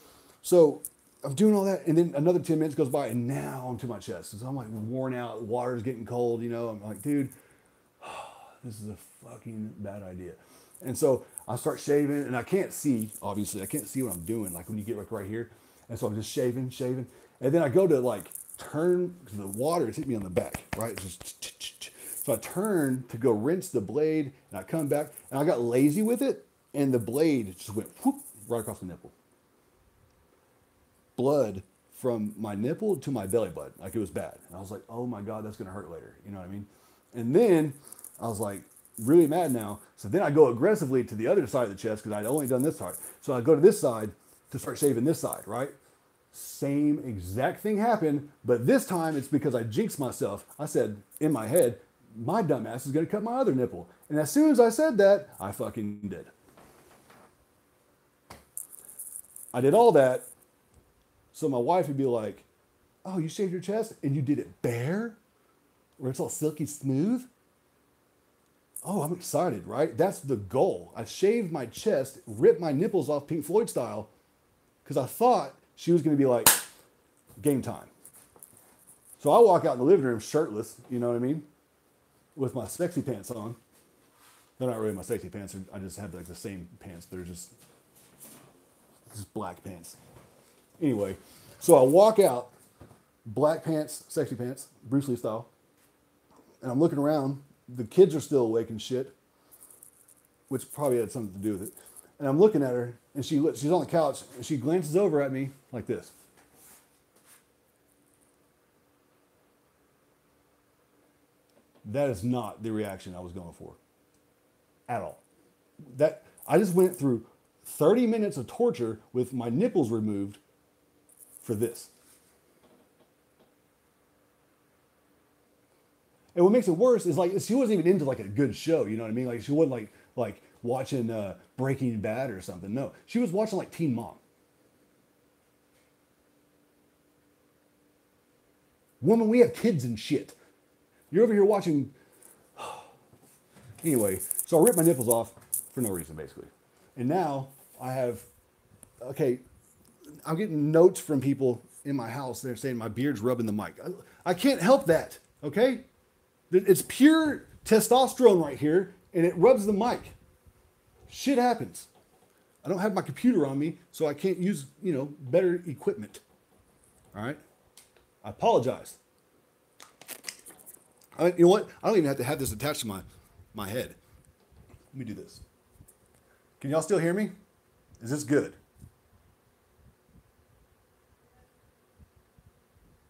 S1: So I'm doing all that, and then another 10 minutes goes by, and now I'm to my chest. So I'm like worn out, water's getting cold, I'm like, dude, this is a fucking bad idea. And so I start shaving, and I can't see, obviously, I can't see what I'm doing, like when you get like right here. And so I'm just shaving. And then I go to like turn, because the water is hitting me on the back, right? So I turn to go rinse the blade, and I come back, and I got lazy with it, and the blade just went whoop, right across the nipple. Blood from my nipple to my belly button. Like it was bad. And I was like, oh my God, that's going to hurt later. You know what I mean? And then I was like really mad now. So then I go aggressively to the other side of the chest because I'd only done this side. So I go to this side to start shaving this side, right? Same exact thing happened, but this time it's because I jinxed myself. I said in my head, my dumbass is going to cut my other nipple. And as soon as I said that, I fucking did. I did all that. So my wife would be like, oh, you shaved your chest and you did it bare? Where it's all silky smooth? Oh, I'm excited, right? That's the goal. I shaved my chest, ripped my nipples off Pink Floyd style, because I thought she was going to be like, game time. So I walk out in the living room shirtless, you know what I mean? With my sexy pants on. They're not really my sexy pants. I just have like the same pants. They're just black pants. Anyway, so I walk out, black pants, sexy pants, Bruce Lee style, and I'm looking around. The kids are still awake and shit, which probably had something to do with it. And I'm looking at her, and she's on the couch, and she glances over at me like this. That is not the reaction I was going for at all. I just went through 30 minutes of torture with my nipples removed for this. And what makes it worse is like she wasn't even into like a good show. You know what I mean? Like she wasn't like watching Breaking Bad or something. No, she was watching like Teen Mom. Woman, we have kids and shit. You're over here watching. Anyway, so I ripped my nipples off for no reason, basically. And now I have, okay, I'm getting notes from people in my house. They're saying my beard's rubbing the mic. I can't help that, okay? It's pure testosterone right here, and it rubs the mic. Shit happens. I don't have my computer on me, so I can't use, better equipment. All right? I apologize. You know what? I don't even have to have this attached to my head. Let me do this. Can y'all still hear me? Is this good?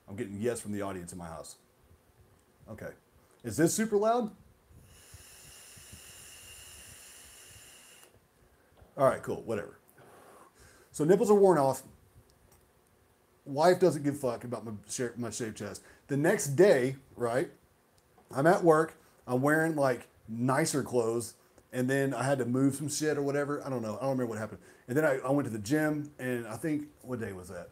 S1: I'm getting yes from the audience in my house. Okay. Is this super loud? All right, cool, whatever. So nipples are worn off. Wife doesn't give a fuck about my shaved chest. The next day, right, I'm at work. I'm wearing like nicer clothes. And then I had to move some shit or whatever. I don't know. I don't remember what happened. And then I went to the gym, and I think, what day was that?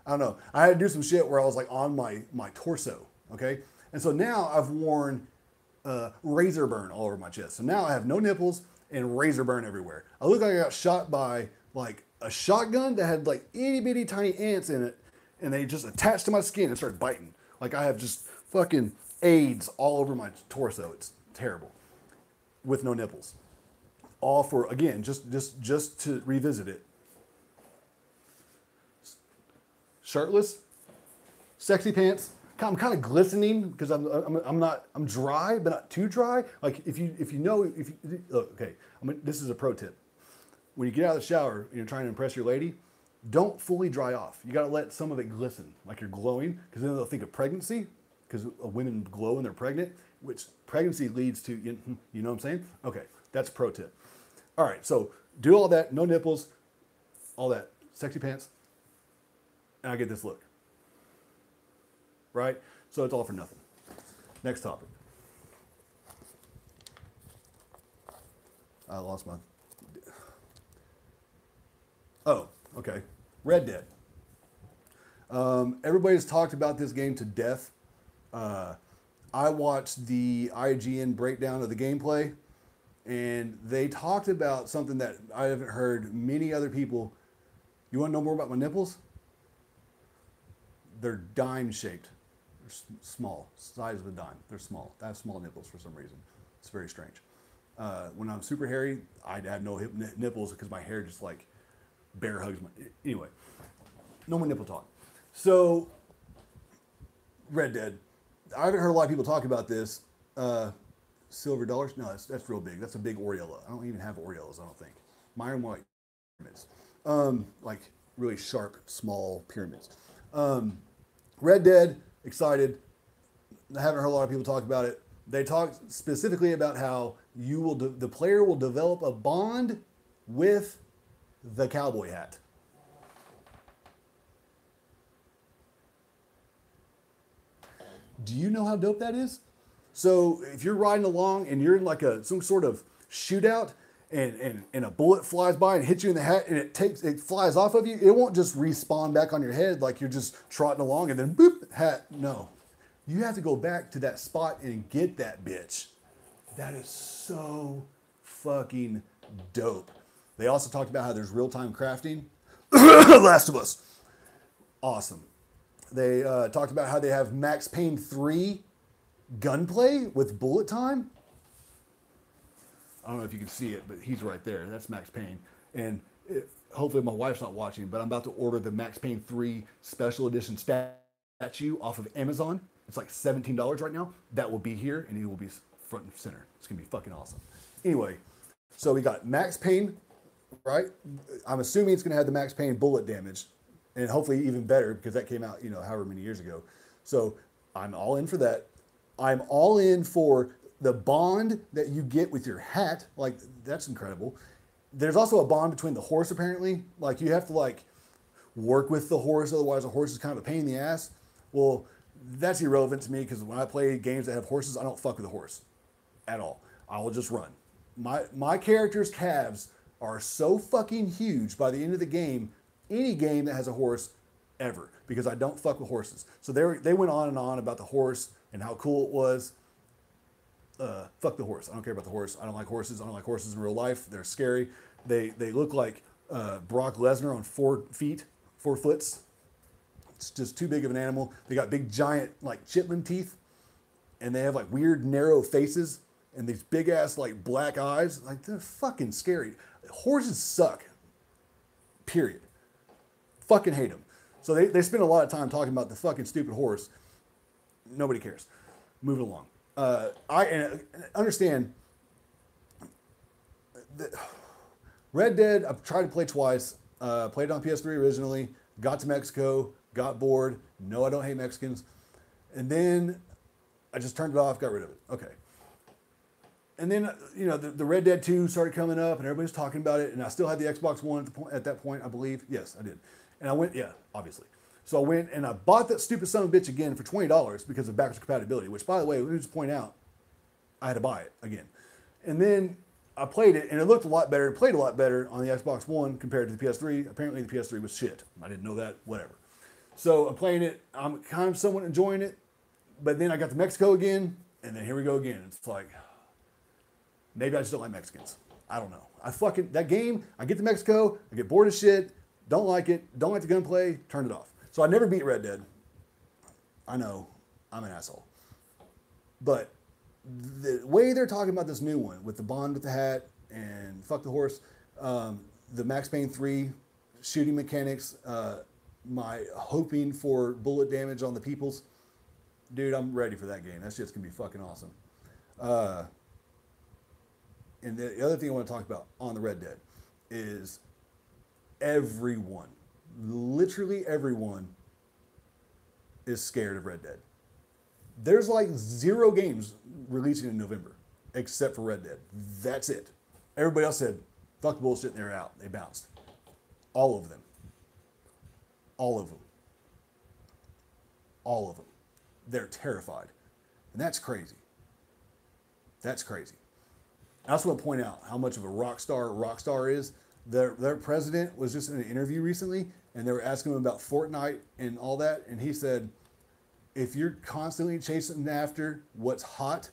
S1: I don't know. I had to do some shit where I was like on my torso, okay? And so now I've worn razor burn all over my chest. So now I have no nipples and razor burn everywhere. I look like I got shot by like a shotgun that had like itty bitty tiny ants in it, and they just attached to my skin and started biting. Like I have just fucking AIDS all over my torso. It's terrible. With no nipples. All for, again, just to revisit it. Shirtless, sexy pants. I'm kind of glistening because I'm dry, but not too dry. Like if you look, okay, this is a pro tip. When you get out of the shower and you're trying to impress your lady, don't fully dry off. You got to let some of it glisten, like you're glowing, because then they'll think of pregnancy, because women glow when they're pregnant, which pregnancy leads to, you know what I'm saying? Okay, that's a pro tip. All right, so do all that, no nipples, all that, sexy pants, and I get this look. Right? So it's all for nothing. Next topic. I lost my... Oh, okay. Red Dead. Everybody's talked about this game to death. I watched the IGN breakdown of the gameplay, and they talked about something that I haven't heard many other people. You want to know more about my nipples? They're dime-shaped. They're small, size of a dime. They're small. I have small nipples for some reason. It's very strange. When I'm super hairy, I have no nipples because my hair just like bear hugs my... Anyway, no more nipple talk. So, Red Dead. I haven't heard a lot of people talk about this. Silver dollars? No, that's real big. That's a big Aureola. I don't even have Aureolas, I don't think. Mine are more like pyramids. Like really sharp, small pyramids. Red Dead, excited. I haven't heard a lot of people talk about it. They talked specifically about how the player will develop a bond with the cowboy hat. Do you know how dope that is? So if you're riding along and you're in like some sort of shootout and a bullet flies by and hits you in the hat and it flies off of you, it won't just respawn back on your head like you're just trotting along and then boop, hat. No. You have to go back to that spot and get that bitch. That is so fucking dope. They also talked about how there's real-time crafting. Last of Us. Awesome. They talked about how they have Max Payne 3 gunplay with bullet time. I don't know if you can see it, but he's right there. That's Max Payne. And hopefully my wife's not watching, but I'm about to order the Max Payne 3 special edition statue off of Amazon. It's like $17 right now. That will be here, and it will be front and center. It's going to be fucking awesome. Anyway, so we got Max Payne, right? I'm assuming it's going to have the Max Payne bullet damage, and hopefully even better because that came out, however many years ago. So I'm all in for that. I'm all in for the bond that you get with your hat. Like, that's incredible. There's also a bond between the horse, apparently. Like, you have to, work with the horse, otherwise the horse is kind of a pain in the ass. Well, that's irrelevant to me because when I play games that have horses, I don't fuck with a horse at all. I will just run. My character's calves are so fucking huge by the end of the game, any game that has a horse ever, because I don't fuck with horses. So they went on and on about the horse and how cool it was. Fuck the horse. I don't care about the horse. I don't like horses. I don't like horses in real life. They're scary. They look like Brock Lesnar on 4 feet, 4 foots. It's just too big of an animal. They got big giant like chitlin teeth, and they have like weird narrow faces and these big ass like black eyes. Like they're fucking scary. Horses suck. Period. Fucking hate them. So they spend a lot of time talking about the fucking stupid horse. Nobody cares. Moving along. I understand that Red Dead, I've tried to play twice. Played it on PS3 originally. Got to Mexico. Got bored. No, I don't hate Mexicans. And then I just turned it off, got rid of it. Okay. And then, you know, the Red Dead 2 started coming up and everybody's talking about it. And I still had the Xbox One at that point, I believe. Yes, I did. And I went, yeah, obviously. So I went and I bought that stupid son of a bitch again for $20 because of backwards compatibility, which, by the way, let me just point out, I had to buy it again. And then I played it and it looked a lot better. It played a lot better on the Xbox One compared to the PS3. Apparently the PS3 was shit. I didn't know that, whatever. So I'm playing it. I'm kind of somewhat enjoying it. But then I got to Mexico again. And then here we go again. It's like, maybe I just don't like Mexicans. I don't know. That game, I get to Mexico, I get bored as shit, don't like it, don't like the gunplay, turn it off. So I never beat Red Dead. I know, I'm an asshole. But the way they're talking about this new one with the Bond with the hat and fuck the horse, the Max Payne 3 shooting mechanics, my hoping for bullet damage on the peoples, dude, I'm ready for that game. That shit's gonna be fucking awesome. And the other thing I want to talk about on the Red Dead is everyone, literally everyone, is scared of Red Dead. There's like 0 games releasing in November except for Red Dead. That's it. Everybody else said, fuck the bullshit, and they're out. They bounced. All of them. All of them. All of them. They're terrified. And that's crazy. That's crazy. I also want to point out how much of a Rockstar is. Their president was just in an interview recently, and they were asking him about Fortnite and all that, and he said, if you're constantly chasing after what's hot,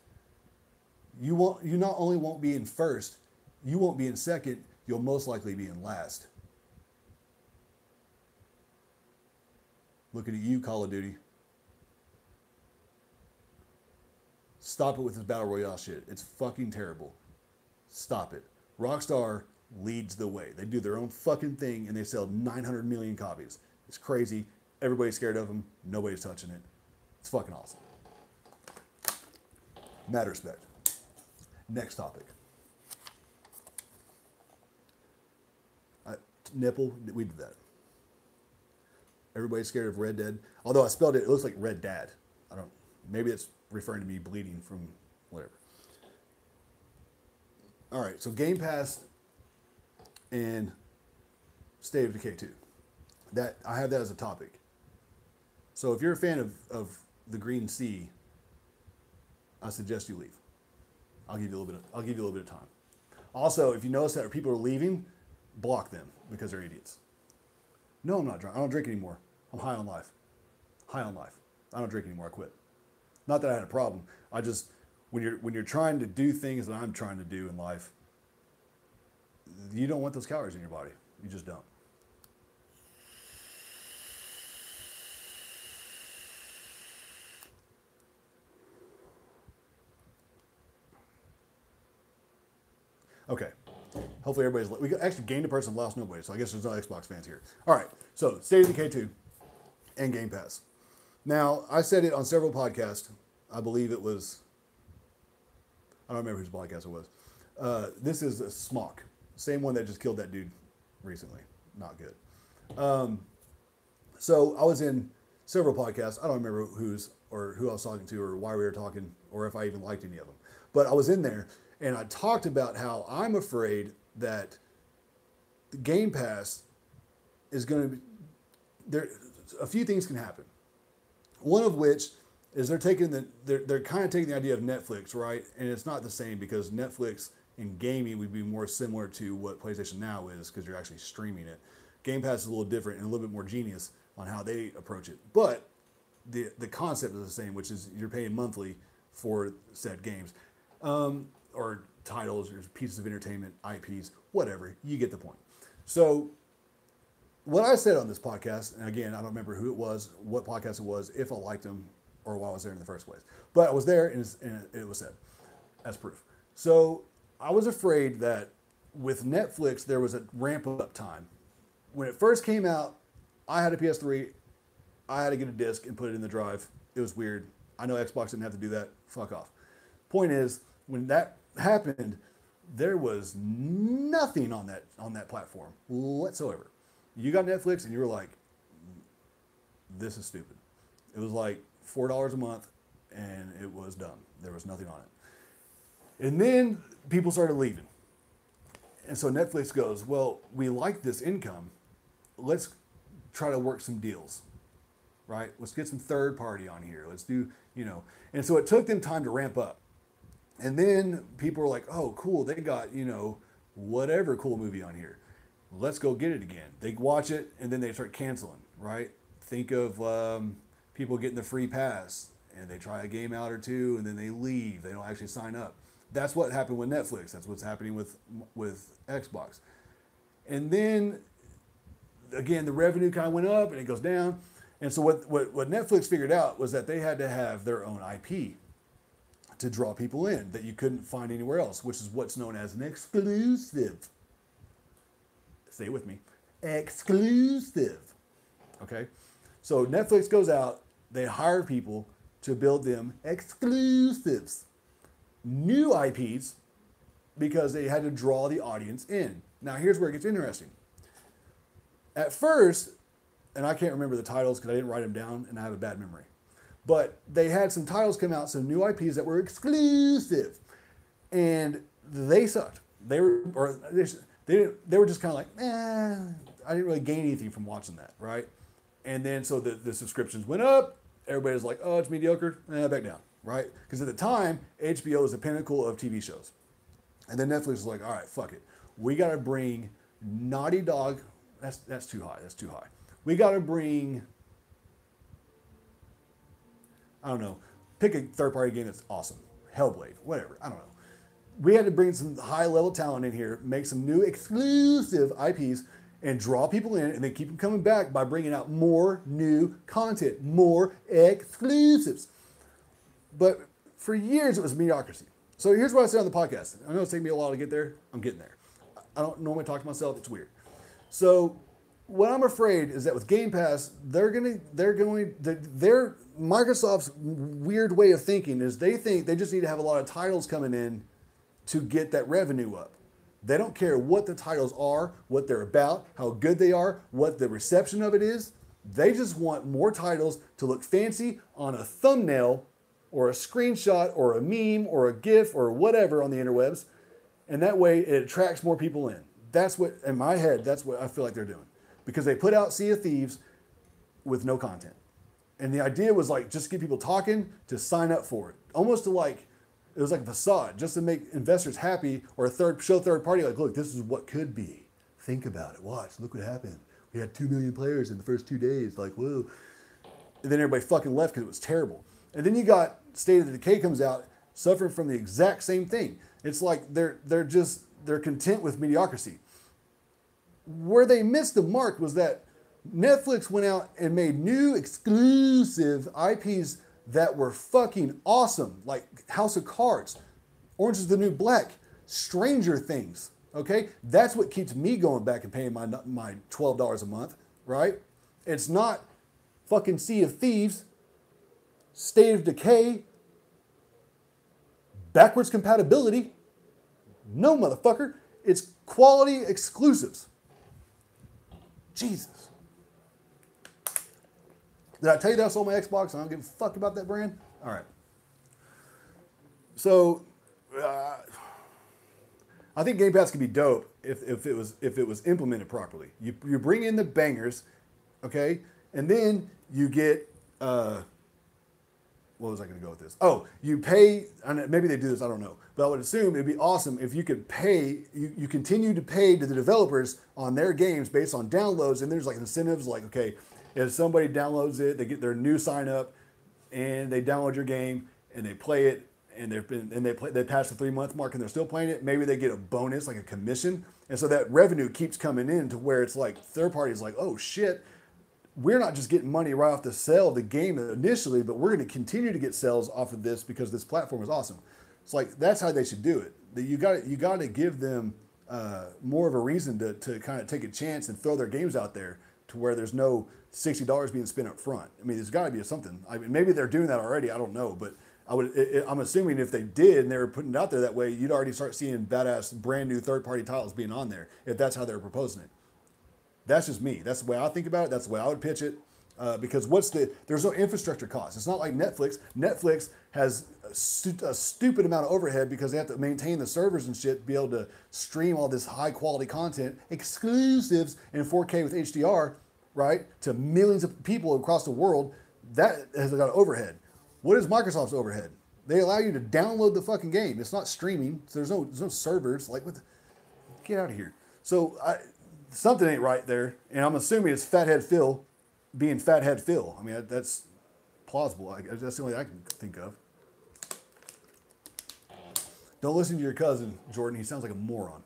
S1: you not only won't be in first, you won't be in second, you'll most likely be in last. Looking at you, Call of Duty. Stop it with this Battle Royale shit. It's fucking terrible. Stop it. Rockstar leads the way. They do their own fucking thing and they sell 900 million copies. It's crazy. Everybody's scared of them. Nobody's touching it. It's fucking awesome. Mad respect. Next topic. Nipple, we did that. Everybody's scared of Red Dead. Although I spelled it, it looks like Red Dad. Maybe it's referring to me bleeding from whatever. All right, so Game Pass and State of Decay 2. I have that as a topic. So if you're a fan of the Green Sea, I suggest you leave. I'll give you a little bit of time. Also, if you notice that people are leaving, block them because they're idiots. No, I'm not drunk. I don't drink anymore. I'm high on life. High on life. I don't drink anymore. I quit. Not that I had a problem. I just, when you're trying to do things that I'm trying to do in life, you don't want those calories in your body. You just don't. Okay. Hopefully everybody's... We actually gained a person, lost nobody, so I guess there's no Xbox fans here. All right. So, State of Decay 2 and Game Pass. Now, I said it on several podcasts. I believe it was... I don't remember whose podcast it was. This is a Smock. Same one that just killed that dude recently. Not good. So, I was in several podcasts. I don't remember who I was talking to or why we were talking or if I even liked any of them. But I was in there and I talked about how I'm afraid that the Game Pass is going to be... A few things can happen. One of which is they're kind of taking the idea of Netflix, right? And it's not the same because Netflix in gaming would be more similar to what PlayStation Now is because you're actually streaming it. Game Pass is a little different and a little bit more genius on how they approach it. But the concept is the same, which is you're paying monthly for said games, or titles, or pieces of entertainment, IPs, whatever. You get the point. So what I said on this podcast, and again, I don't remember who it was, what podcast it was, if I liked them, or why I was there in the first place. But I was there, and it was said as proof. So I was afraid that with Netflix, there was a ramp-up time. When it first came out, I had a PS3. I had to get a disc and put it in the drive. It was weird. I know Xbox didn't have to do that. Fuck off. Point is, when that happened, there was nothing on that platform whatsoever. You got Netflix and you were like, this is stupid. It was like $4 a month and it was done. There was nothing on it. And then people started leaving. And so Netflix goes, well, we like this income. Let's try to work some deals, right? Let's get some third party on here. Let's do, and so it took them time to ramp up. And then people were like, oh, cool. They got, whatever cool movie on here. Let's go get it again. They watch it and then they start canceling, right? Think of people getting the free pass and they try a game out or two and then they leave. They don't actually sign up. That's what happened with Netflix. That's what's happening with Xbox. And then, again, the revenue kind of went up and it goes down. And so what Netflix figured out was that they had to have their own IP to draw people in that you couldn't find anywhere else, which is what's known as an exclusive. Say it with me. Exclusive. Okay? So Netflix goes out, they hire people to build them exclusives. New IPs because they had to draw the audience in. Now here's where it gets interesting. At first, and I can't remember the titles because I didn't write them down and I have a bad memory, but they had some titles come out, some new IPs that were exclusive, and they sucked. They were just kind of like, I didn't really gain anything from watching that, right? And then so the subscriptions went up. Everybody's like, oh, it's mediocre. Back down. Right? Because at the time, HBO was the pinnacle of TV shows. And then Netflix was like, all right, fuck it. We got to bring Naughty Dog. That's too high. That's too high. We got to bring, I don't know, pick a third-party game that's awesome. Hellblade, whatever. I don't know. We had to bring some high-level talent in here, make some new exclusive IPs, and draw people in, and then keep them coming back by bringing out more new content, more exclusives. But for years, it was mediocrity. So here's what I say on the podcast. I know it's taking me a while to get there. I'm getting there. I don't normally talk to myself. It's weird. So what I'm afraid is that with Game Pass, their Microsoft's weird way of thinking is they think they just need to have a lot of titles coming in to get that revenue up. They don't care what the titles are, what they're about, how good they are, what the reception of it is. They just want more titles to look fancy on a thumbnail or a screenshot or a meme or a GIF or whatever on the interwebs. And that way it attracts more people in. That's what, in my head, that's what I feel like they're doing. Because they put out Sea of Thieves with no content. And the idea was like, just get people talking to sign up for it. Almost to like, it was like a facade, just to make investors happy or show third party, like, look, this is what could be. Think about it. Watch, look what happened. We had 2 million players in the first 2 days. Like, whoa. And then everybody fucking left because it was terrible. And then you got State of Decay comes out suffering from the exact same thing. It's like they're content with mediocrity. Where they missed the mark was that Netflix went out and made new exclusive IPs that were fucking awesome, like House of Cards, Orange is the New Black, Stranger Things. Okay, that's what keeps me going back and paying my $12 a month, right? It's not fucking Sea of Thieves, State of Decay, backwards compatibility. No, motherfucker. It's quality exclusives. Jesus. Did I tell you that I sold my Xbox and I don't give a fuck about that brand? All right. So, I think Game Pass could be dope if it was implemented properly. You bring in the bangers, okay, and then you get what was I going to go with this? Oh, you pay, and maybe they do this, I don't know. But I would assume it'd be awesome if you could pay, you continue to pay to the developers on their games based on downloads. And there's like incentives like, okay, if somebody downloads it, they get their new sign up and they download your game and they play it and they pass the 3-month mark and they're still playing it. Maybe they get a bonus, like a commission. And so that revenue keeps coming in to where it's like third parties like, oh shit, we're not just getting money right off the sale of the game initially, but we're going to continue to get sales off of this because this platform is awesome. It's like, that's how they should do it. You got to give them more of a reason to kind of take a chance and throw their games out there to where there's no $60 being spent up front. I mean, there's got to be something. I mean, maybe they're doing that already. I don't know, but I'm assuming if they did and they were putting it out there that way, you'd already start seeing badass brand new third-party titles being on there if that's how they're proposing it. That's just me. That's the way I think about it. That's the way I would pitch it. Because there's no infrastructure cost. It's not like Netflix. Netflix has a stupid amount of overhead because they have to maintain the servers and shit to be able to stream all this high quality content, exclusives in 4K with HDR, right, to millions of people across the world. That has got overhead. What is Microsoft's overhead? They allow you to download the fucking game. It's not streaming. So there's no servers. Like, get out of here. So something ain't right there. And I'm assuming it's Fathead Phil being Fathead Phil. I mean, that's plausible. That's the only I can think of. Don't listen to your cousin, Jordan. He sounds like a moron.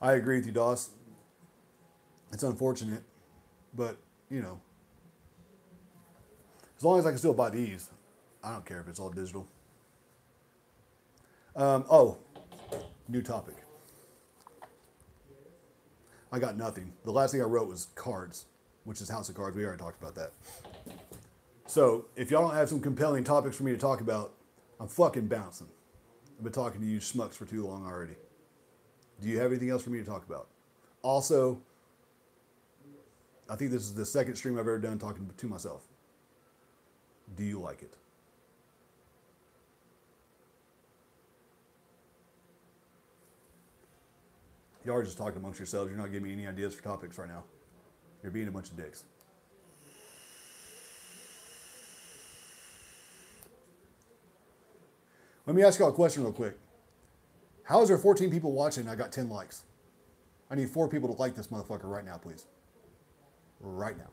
S1: I agree with you, Doss. It's unfortunate, but, you know, as long as I can still buy these, I don't care if it's all digital. Oh, new topic. I got nothing. The last thing I wrote was cards, which is House of Cards. We already talked about that. So if y'all don't have some compelling topics for me to talk about, I'm fucking bouncing. I've been talking to you schmucks for too long already. Do you have anything else for me to talk about? Also, I think this is the second stream I've ever done talking to myself. Do you like it? Y'all are just talking amongst yourselves. You're not giving me any ideas for topics right now. You're being a bunch of dicks. Let me ask y'all a question real quick. How is there 14 people watching and I got 10 likes? I need 4 people to like this motherfucker right now, please. Right now.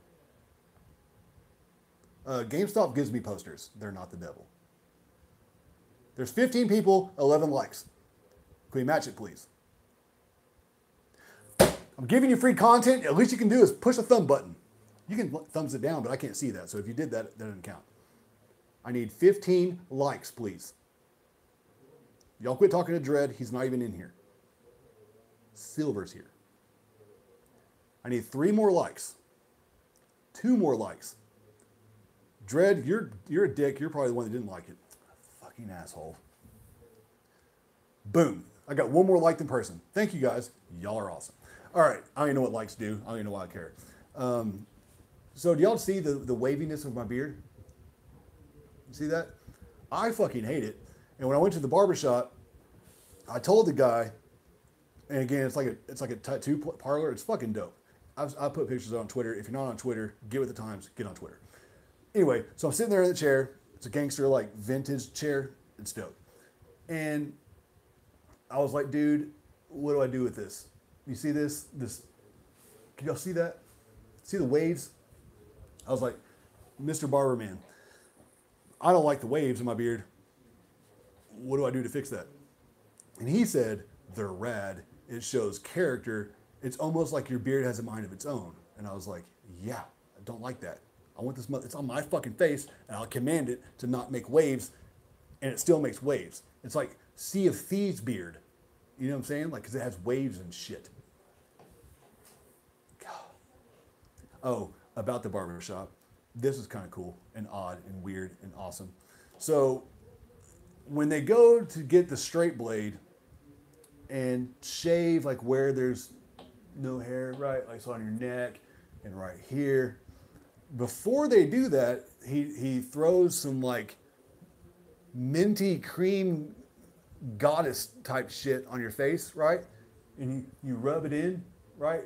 S1: GameStop gives me posters. They're not the devil. There's 15 people, 11 likes. Can we match it, please? I'm giving you free content. At least you can do is push a thumb button. You can thumbs it down, but I can't see that. So if you did that, that doesn't count. I need 15 likes, please. Y'all quit talking to Dread. He's not even in here. Silver's here. I need 3 more likes. 2 more likes. Dread, you're a dick. You're probably the one that didn't like it. Fucking asshole. Boom. I got 1 more like in person. Thank you guys. Y'all are awesome. All right. I don't even know what likes do. I don't even know why I care. So do y'all see the waviness of my beard? You see that? I fucking hate it. And when I went to the barbershop, I told the guy, and again, it's like a tattoo parlor. It's fucking dope. I put pictures on Twitter. If you're not on Twitter, get with the times. Get on Twitter. Anyway, so I'm sitting there in the chair. It's a gangster, like, vintage chair. It's dope. And I was like, dude, what do I do with this? You see this? Can y'all see that? See the waves? I was like, Mr. Barberman, I don't like the waves in my beard. What do I do to fix that? And he said, they're rad. It shows character. It's almost like your beard has a mind of its own. And I was like, yeah, I don't like that. I want this, it's on my fucking face, and I'll command it to not make waves, and it still makes waves. It's like Sea of Thieves beard. You know what I'm saying? Like, because it has waves and shit. God. Oh, about the barbershop. This is kind of cool and odd and weird and awesome. So when they go to get the straight blade and shave like where there's no hair, right? Like so on your neck and right here. Before they do that, he throws some like minty cream goddess type shit on your face, right? and you rub it in, right?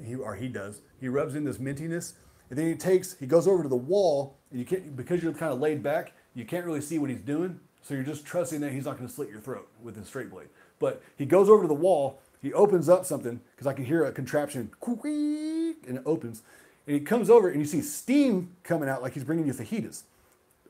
S1: He does. He rubs in this mintiness, and then he goes over to the wall, and you can't, because you're kind of laid back, you can't really see what he's doing. So you're just trusting that he's not going to slit your throat with his straight blade. But he goes over to the wall, he opens up something, because I can hear a contraption, and it opens. And he comes over, and you see steam coming out like he's bringing you fajitas,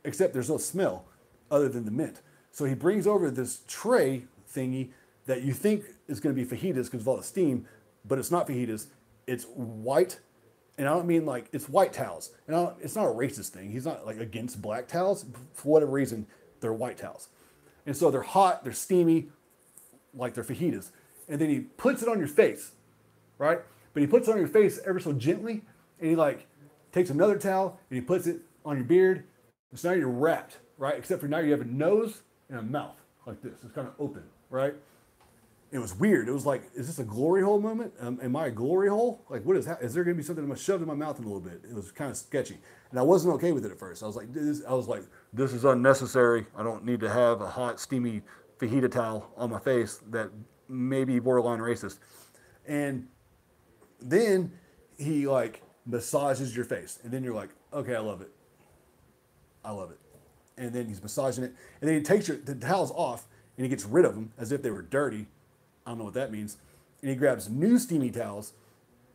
S1: except there's no smell other than the mint. So he brings over this tray thingy that you think is going to be fajitas because of all the steam, but it's not fajitas. It's white, and I don't mean like, it's white towels. And it's not a racist thing. He's not like against black towels. For whatever reason, they're white towels. And so they're hot, they're steamy, like they're fajitas. And then he puts it on your face, right? But he puts it on your face ever so gently, and he like takes another towel and he puts it on your beard. And so now you're wrapped, right? Except for now you have a nose and a mouth like this. It's kind of open, right? It was weird. It was like, is this a glory hole moment? Am I a glory hole? Like, what is that? Is there going to be something shoved in my mouth in a little bit? It was kind of sketchy. And I wasn't okay with it at first. I was like, this is unnecessary. I don't need to have a hot, steamy fajita towel on my face that may be borderline racist. And then he like massages your face. And then you're like, okay, I love it. I love it. And then he's massaging it. And then he takes the towels off and he gets rid of them as if they were dirty. I don't know what that means. And he grabs new steamy towels.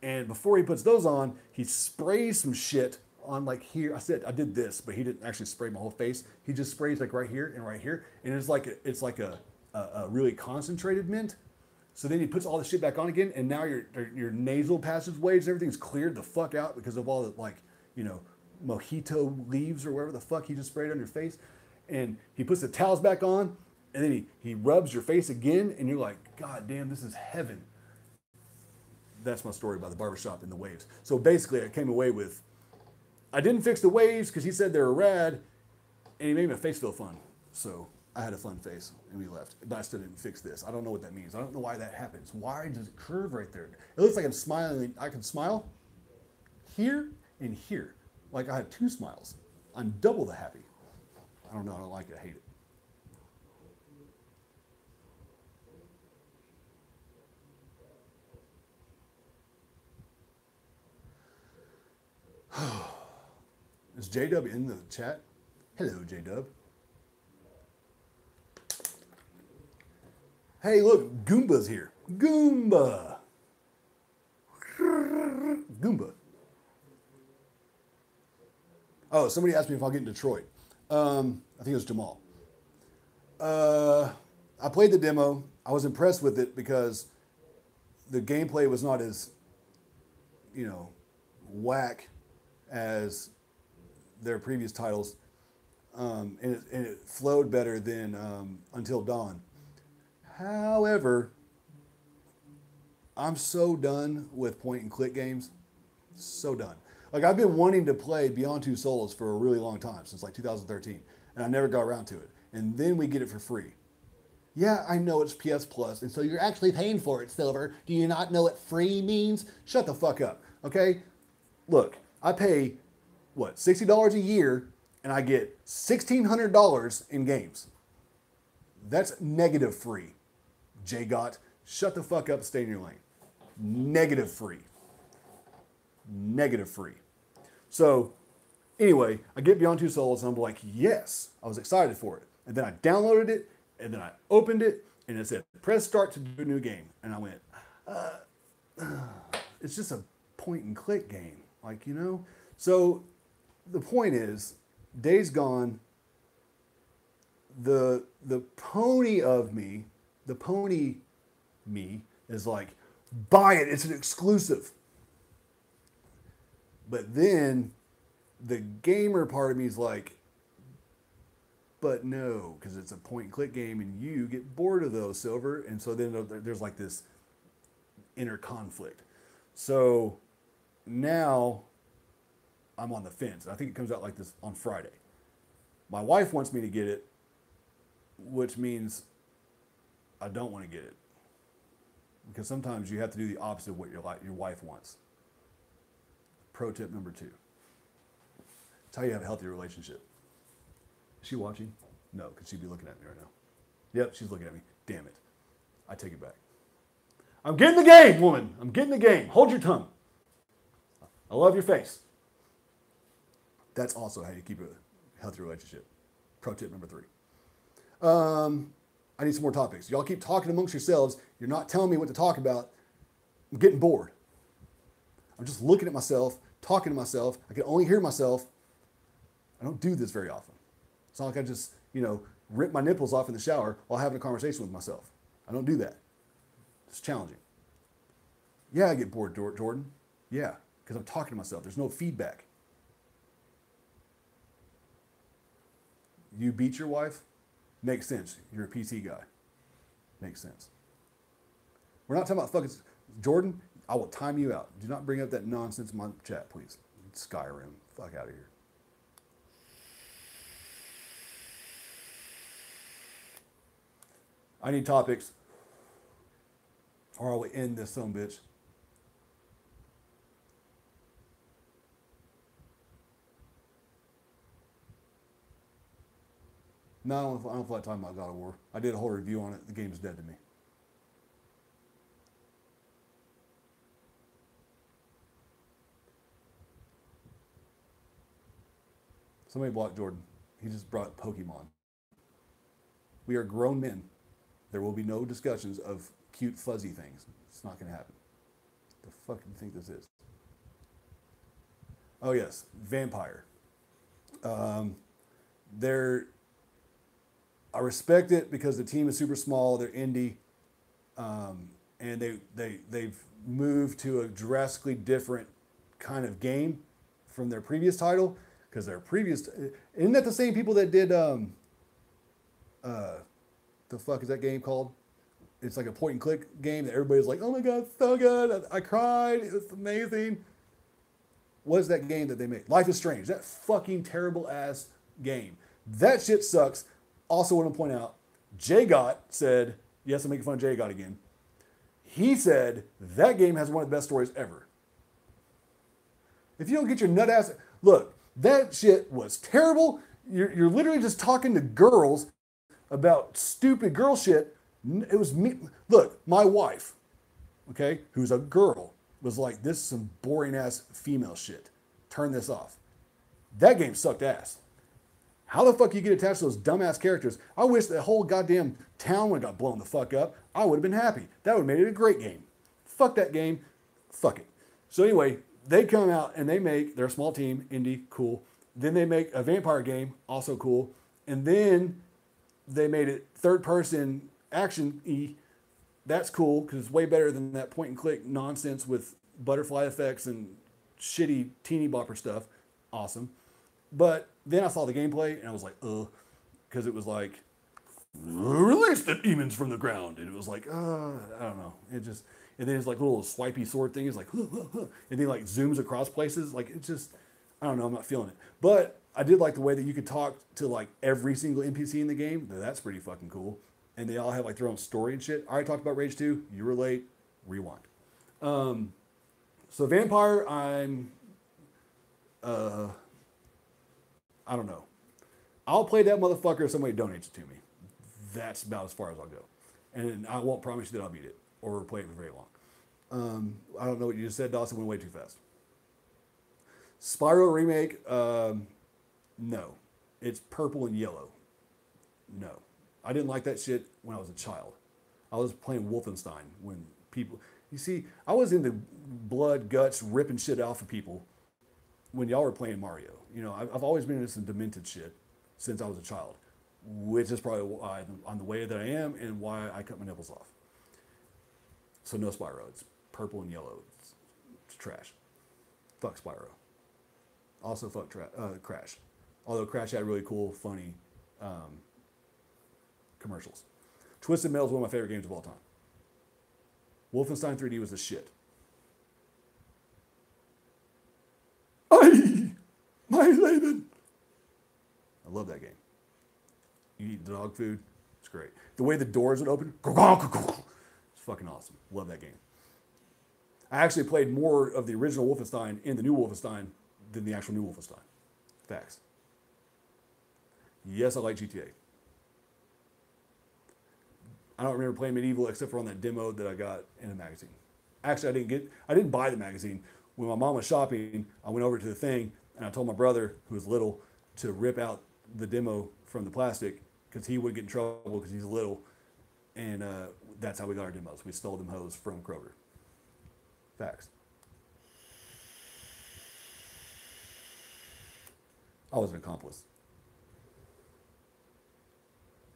S1: And before he puts those on, he sprays some shit on like here. I did this, but he didn't actually spray my whole face. He just sprays like right here and right here. And it's like a really concentrated mint. So then he puts all the shit back on again. And now your nasal passageways, everything's cleared the fuck out because of all the like, mojito leaves or whatever the fuck he just sprayed on your face. And he puts the towels back on. And then he rubs your face again, and you're like, God damn, this is heaven. That's my story about the barbershop and the waves. So basically, I came away with, I didn't fix the waves because he said they were rad, and he made my face feel fun. So I had a fun face, and we left. But I still didn't fix this. I don't know what that means. I don't know why that happens. Why does it curve right there? It looks like I'm smiling. I can smile here and here. Like I have two smiles. I'm double the happy. I don't know. I don't like it. I hate it. Is J-Dub in the chat? Hello, J-Dub. Hey, look, Goomba's here. Goomba. Goomba. Oh, somebody asked me if I'll get in Detroit. I think it was Jamal. I played the demo. I was impressed with it because the gameplay was not as, whack as their previous titles, and it flowed better than Until Dawn. However, I'm so done with point and click games. So done. Like I've been wanting to play Beyond Two Souls for a really long time, since like 2013, and I never got around to it. And then we get it for free. Yeah, I know it's PS Plus, and so you're actually paying for it, Silver. Do you not know what free means? Shut the fuck up, okay? Look, I pay, $60 a year, and I get $1,600 in games. That's negative free. J-Got, shut the fuck up, stay in your lane. Negative free. Negative free. So, anyway, I get Beyond Two Souls, and I'm like, yes, I was excited for it. And then I downloaded it, and then I opened it, and it said, press start to do a new game. And I went, it's just a point and click game. So the point is, Days Gone, the pony of me, the pony me is like, buy it, it's an exclusive. But then the gamer part of me is like, but no, because it's a point and click game and you get bored of those, Silver. And so then there's like this inner conflict. So now I'm on the fence. I think it comes out like this on Friday. My wife wants me to get it, which means I don't want to get it. Because sometimes you have to do the opposite of what your wife wants. Pro tip number 2. It's how you have a healthy relationship. Is she watching? No, because she'd be looking at me right now. Yep, she's looking at me. Damn it. I take it back. I'm getting the game, woman. I'm getting the game. Hold your tongue. I love your face. That's also how you keep a healthy relationship. Pro tip number 3. I need some more topics. Y'all keep talking amongst yourselves. You're not telling me what to talk about. I'm getting bored. I'm just looking at myself, talking to myself. I can only hear myself. I don't do this very often. It's not like I just, rip my nipples off in the shower while having a conversation with myself. I don't do that. It's challenging. Yeah, I get bored, Jordan. Yeah, because I'm talking to myself. There's no feedback. You beat your wife? Makes sense. You're a PC guy. Makes sense. We're not talking about fucking... Jordan, I will time you out. Do not bring up that nonsense in my chat, please. Skyrim. Fuck out of here. I need topics. Or I'll end this son of a bitch. No, I don't feel like talking about God of War. I did a whole review on it. The game's dead to me. Somebody blocked Jordan. He just brought Pokemon. We are grown men. There will be no discussions of cute, fuzzy things. It's not going to happen. What the fuck do you think this is? Oh, yes. Vampire. I respect it because the team is super small. They're indie. And they've moved to a drastically different kind of game from their previous title. Because their previous... Isn't that the same people that did... the fuck is that game called? It's like a point and click game that everybody's like, oh my God, so good. I cried. It's amazing. What is that game that they made? Life is Strange. That fucking terrible ass game. That shit sucks. Also want to point out, JGOT said, yes, I'm making fun of JGOT again. He said that game has one of the best stories ever. If you don't get your nut ass... Look, that shit was terrible. You're literally just talking to girls about stupid girl shit. It was me. Look, my wife, okay, who's a girl, was like, this is some boring ass female shit. Turn this off. That game sucked ass. How the fuck you get attached to those dumbass characters? I wish the whole goddamn town would have got blown the fuck up. I would have been happy. That would have made it a great game. Fuck that game. Fuck it. So anyway, they come out and they're a small team, indie, cool. Then they make a vampire game, also cool. And then they made it third-person action-y. That's cool because it's way better than that point-and-click nonsense with butterfly effects and shitty teeny bopper stuff. Awesome. But then I saw the gameplay and I was like, ugh, because it was like, release the demons from the ground. And it was like, I don't know. It just, and then it's like little swipey sword thing. It's like, and then like zooms across places. Like it's just, I don't know. I'm not feeling it. But I did like the way that you could talk to like every single NPC in the game. That's pretty fucking cool. And they all have like their own story and shit. I already talked about Rage 2. You were late. Rewind. So Vampire, I don't know. I'll play that motherfucker if somebody donates it to me. That's about as far as I'll go. And I won't promise you that I'll beat it or play it for very long. I don't know what you just said, Dawson. Went way too fast. Spyro remake, no. It's purple and yellow. No. I didn't like that shit when I was a child. I was playing Wolfenstein when people... You see, I was into blood, guts, ripping shit off of people when y'all were playing Mario. You know, I've always been into some demented shit since I was a child, which is probably why I'm the way that I am and why I cut my nipples off. So no Spyro. It's purple and yellow. It's trash. Fuck Spyro. Also fuck Crash. Although Crash had really cool, funny commercials. Twisted Metal is one of my favorite games of all time. Wolfenstein 3D was the shit. My Laban. I love that game. You eat dog food. It's great. The way the doors would open. It's fucking awesome. Love that game. I actually played more of the original Wolfenstein in the new Wolfenstein than the actual new Wolfenstein. Facts. Yes, I like GTA. I don't remember playing Medieval except for on that demo that I got in a magazine. Actually, I didn't buy the magazine. When my mom was shopping, I went over to the thing and I told my brother, who was little, to rip out the demo from the plastic because he would get in trouble because he's little. And that's how we got our demos. We stole them hoes from Kroger. Facts. I was an accomplice.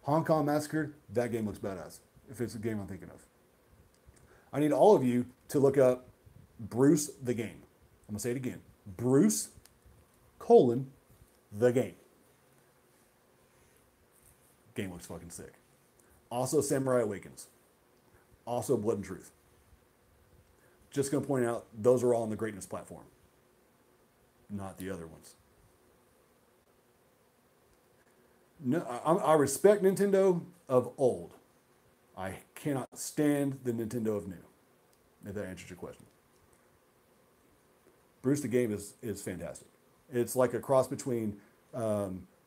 S1: Hong Kong Massacre, that game looks badass, if it's a game I'm thinking of. I need all of you to look up Bruce the Game. I'm going to say it again. Bruce, the game. Game looks fucking sick. Also Samurai Awakens. Also Blood and Truth. Just going to point out, those are all on the Greatness platform. Not the other ones. No, I respect Nintendo of old. I cannot stand the Nintendo of new. If that answers your question. Bruce the Game is fantastic. It's like a cross between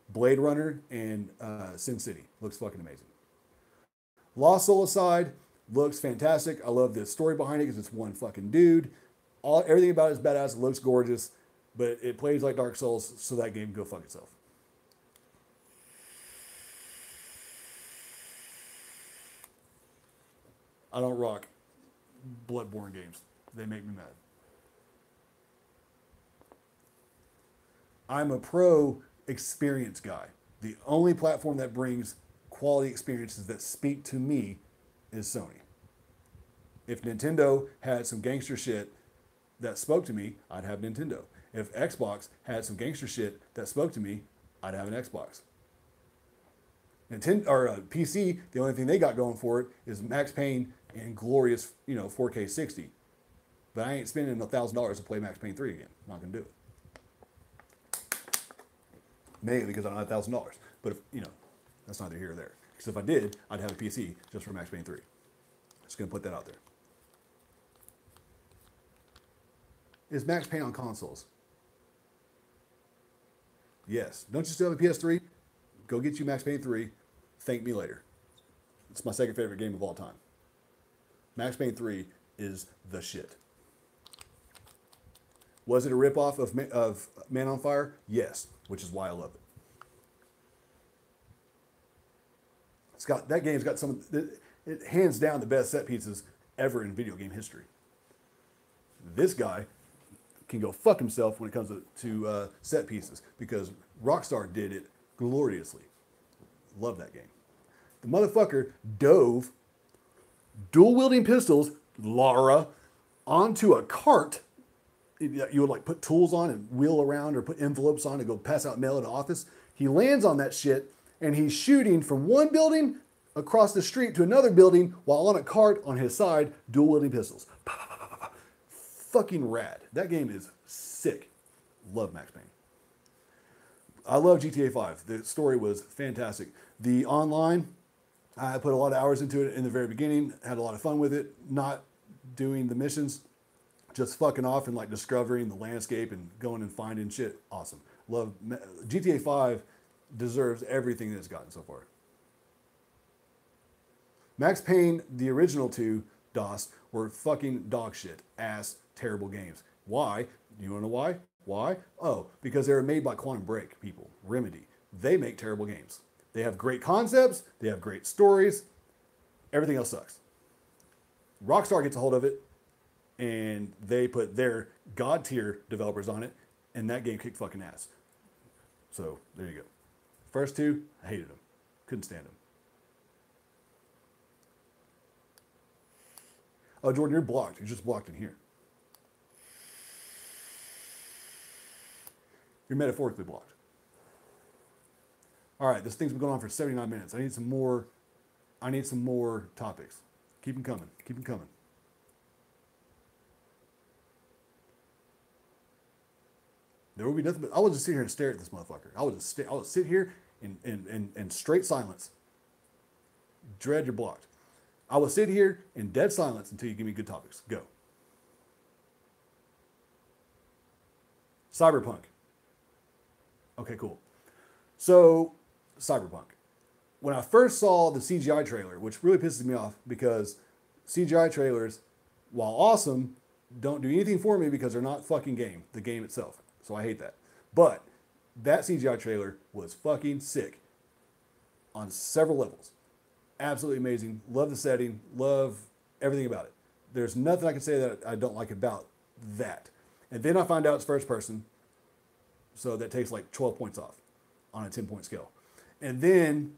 S1: Blade Runner and Sin City. Looks fucking amazing. Lost Soul Aside looks fantastic. I love the story behind it because it's one fucking dude. Everything about it is badass. It looks gorgeous, but it plays like Dark Souls, so that game can go fuck itself. I don't rock Bloodborne games. They make me mad. I'm a pro experience guy. The only platform that brings quality experiences that speak to me is Sony. If Nintendo had some gangster shit that spoke to me, I'd have Nintendo. If Xbox had some gangster shit that spoke to me, I'd have an Xbox. Nintendo or PC, the only thing they got going for it is Max Payne and glorious, 4K 60. But I ain't spending $1,000 to play Max Payne 3 again. Not gonna do it. Mainly because I don't have $1,000. But if, that's neither here or there. Because if I did, I'd have a PC just for Max Payne 3. Just gonna put that out there. Is Max Payne on consoles? Yes. Don't you still have a PS3? Go get you Max Payne 3. Thank me later. It's my second favorite game of all time. Max Payne 3 is the shit. Was it a ripoff of Man on Fire? Yes, which is why I love it. That game's got it hands down the best set pieces ever in video game history. This guy can go fuck himself when it comes to set pieces because Rockstar did it gloriously. Love that game. The motherfucker dove dual-wielding pistols, Lara, onto a cart. You would put tools on and wheel around or put envelopes on to go pass out mail at an office. He lands on that shit and he's shooting from one building across the street to another building while on a cart on his side, dual-wielding pistols. Fucking rad. That game is sick. Love Max Payne. I love GTA 5. The story was fantastic. The online, I put a lot of hours into it in the very beginning, had a lot of fun with it, not doing the missions, just fucking off and discovering the landscape and going and finding shit. Awesome. Love GTA 5 deserves everything that it's gotten so far. Max Payne, the original two, DOS, were fucking dog shit, ass, terrible games. Why? You wanna know why? Why? Oh, because they were made by Quantum Break people, Remedy. They make terrible games. They have great concepts, they have great stories, everything else sucks. Rockstar gets a hold of it, and they put their god tier developers on it, and that game kicked fucking ass. So, there you go. First two, I hated them. Couldn't stand them. Oh, Jordan, you're blocked. You're just blocked in here. You're metaphorically blocked. All right, this thing's been going on for 79 minutes. I need some more topics. Keep them coming. Keep them coming. There will be nothing but I will just sit here and stare at this motherfucker. I will sit here in straight silence. Dread, you're blocked. I will sit here in dead silence until you give me good topics. Go. Cyberpunk. Okay, cool. So, Cyberpunk. when I first saw the CGI trailer, which really pisses me off because CGI trailers, while awesome, don't do anything for me because they're not fucking the game itself. So I hate that. But that CGI trailer was fucking sick on several levels. Absolutely amazing. Love the setting. Love everything about it. There's nothing I can say that I don't like about that. And then I find out it's first person. So that takes like 12 points off on a 10-point scale. And then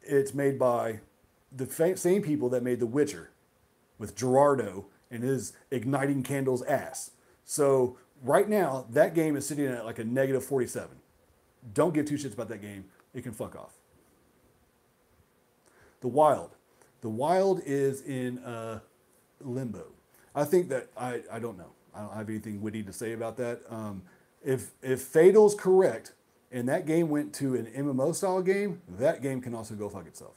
S1: it's made by the same people that made The Witcher with Gerardo and his igniting candles ass. So right now, that game is sitting at like a negative 47. Don't give two shits about that game. It can fuck off. The Wild. The Wild is in limbo. I think that, I don't know. I don't have anything witty to say about that. If Fatal's correct, and that game went to an MMO style game, that game can also go fuck itself.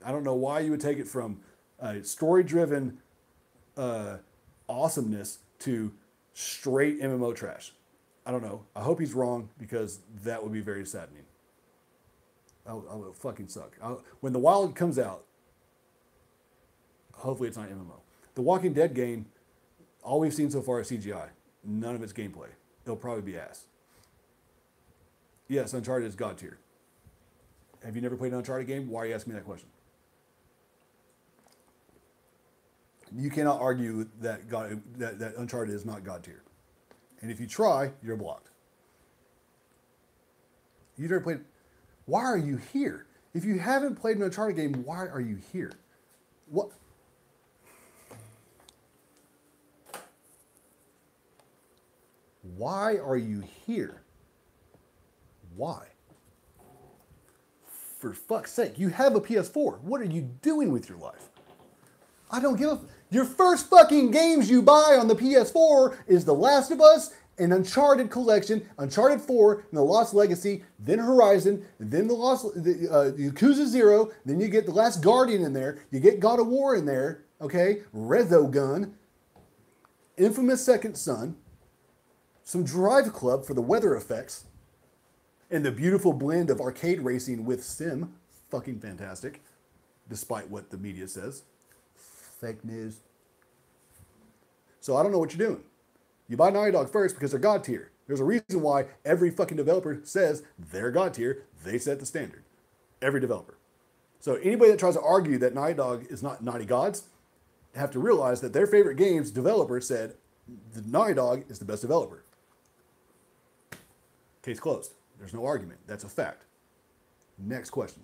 S1: I don't know why you would take it from story-driven awesomeness to straight MMO trash. I don't know. I hope he's wrong because that would be very saddening. I would fucking suck. When The Wild comes out, hopefully it's not MMO. The Walking Dead game, all we've seen so far is CGI. None of its gameplay. It'll probably be ass. Yes, Uncharted is God tier. Have you never played an Uncharted game? Why are you asking me that question? You cannot argue that Uncharted is not God tier. And if you try, you're blocked. You never played. Why are you here? If you haven't played an Uncharted game, why are you here? What? Why are you here? Why? For fuck's sake, you have a PS4. What are you doing with your life? I don't give a... Your first fucking games you buy on the PS4 is The Last of Us and Uncharted Collection, Uncharted 4, and The Lost Legacy, then Horizon, then the Yakuza 0, then you get The Last Guardian in there, you get God of War in there, okay? Resogun, Infamous Second Son, some Drive Club for the weather effects, and the beautiful blend of arcade racing with sim. Fucking fantastic. Despite what the media says. Fake news. So I don't know what you're doing. You buy Naughty Dog first because they're God tier. There's a reason why every fucking developer says they're God tier. They set the standard. Every developer. So anybody that tries to argue that Naughty Dog is not Naughty Gods have to realize that their favorite games developer said the Naughty Dog is the best developer. Case closed. There's no argument. That's a fact. Next question.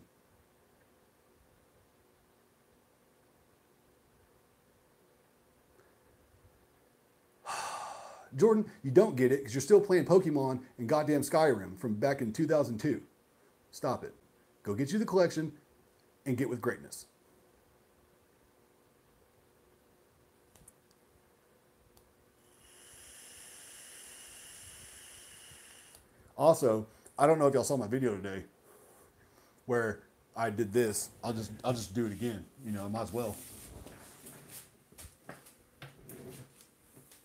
S1: Jordan, you don't get it because you're still playing Pokemon and goddamn Skyrim from back in 2002. Stop it. Go get you the collection and get with greatness. Also, I don't know if y'all saw my video today where I did this. I'll just do it again. You know, I might as well.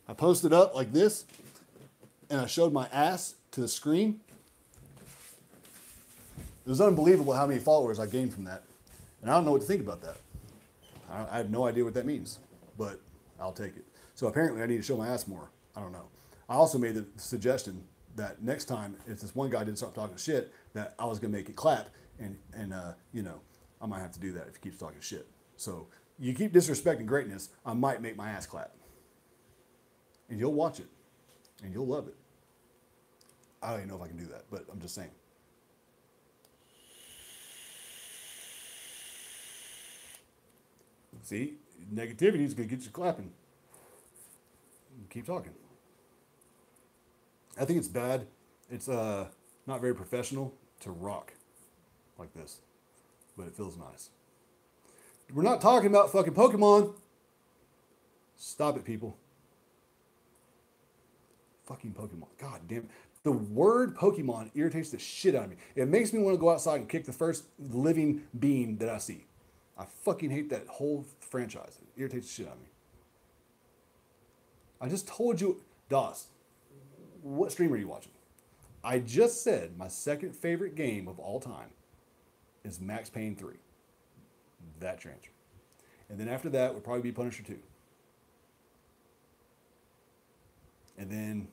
S1: I posted up like this and I showed my ass to the screen. It was unbelievable how many followers I gained from that. And I don't know what to think about that. I have no idea what that means, but I'll take it. So apparently I need to show my ass more. I don't know. I also made the suggestion that next time, if this one guy didn't stop talking shit, that I was going to make it clap. And you know, I might have to do that if he keeps talking shit. So you keep disrespecting greatness, I might make my ass clap. And you'll watch it. And you'll love it. I don't even know if I can do that, but I'm just saying. See, negativity is going to get you clapping. Keep talking. I think it's bad. It's not very professional to rock like this, but it feels nice. We're not talking about fucking Pokemon. Stop it, people. Fucking Pokemon. God damn it. The word Pokemon irritates the shit out of me. It makes me want to go outside and kick the first living being that I see. I fucking hate that whole franchise. It irritates the shit out of me. I just told you, Doss, what stream are you watching? I just said my second favorite game of all time is Max Payne 3. That's your answer. And then after that would probably be Punisher 2. And then,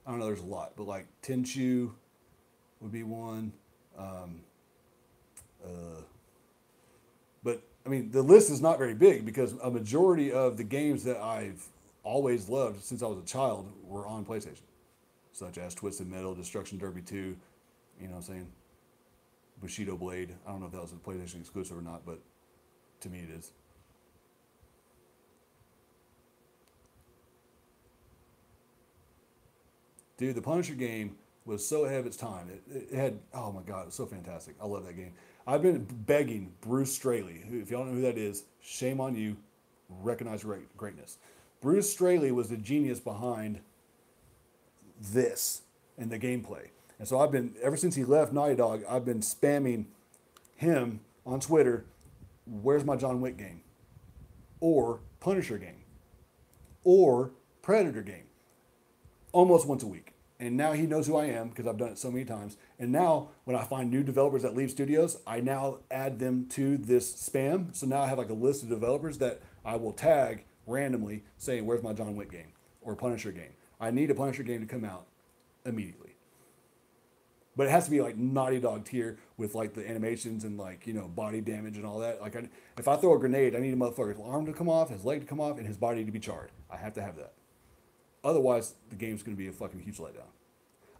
S1: I don't know, there's a lot, but like Tenchu would be one. But I mean, the list is not very big because a majority of the games that I've always loved since I was a child were on PlayStation, such as Twisted Metal, Destruction Derby 2, you know what I'm saying? Bushido Blade. I don't know if that was a PlayStation exclusive or not, but to me it is. Dude, the Punisher game was so ahead of its time. It had, oh my God, it was so fantastic. I love that game. I've been begging Bruce Straley, who, if y'all don't know who that is, shame on you, recognize your greatness. Bruce Straley was the genius behind this and the gameplay. And so I've been, ever since he left Naughty Dog, I've been spamming him on Twitter, where's my John Wick game? Or Punisher game? Or Predator game? Almost once a week. And now he knows who I am because I've done it so many times. And now when I find new developers that leave studios, I now add them to this spam. So now I have like a list of developers that I will tag randomly saying, where's my John Wick game or Punisher game? I need a Punisher game to come out immediately. But it has to be like Naughty Dog tier with like the animations and like, you know, body damage and all that. Like if I throw a grenade, I need a motherfucker's arm to come off, his leg to come off, and his body to be charred. I have to have that. Otherwise, the game's going to be a fucking huge letdown.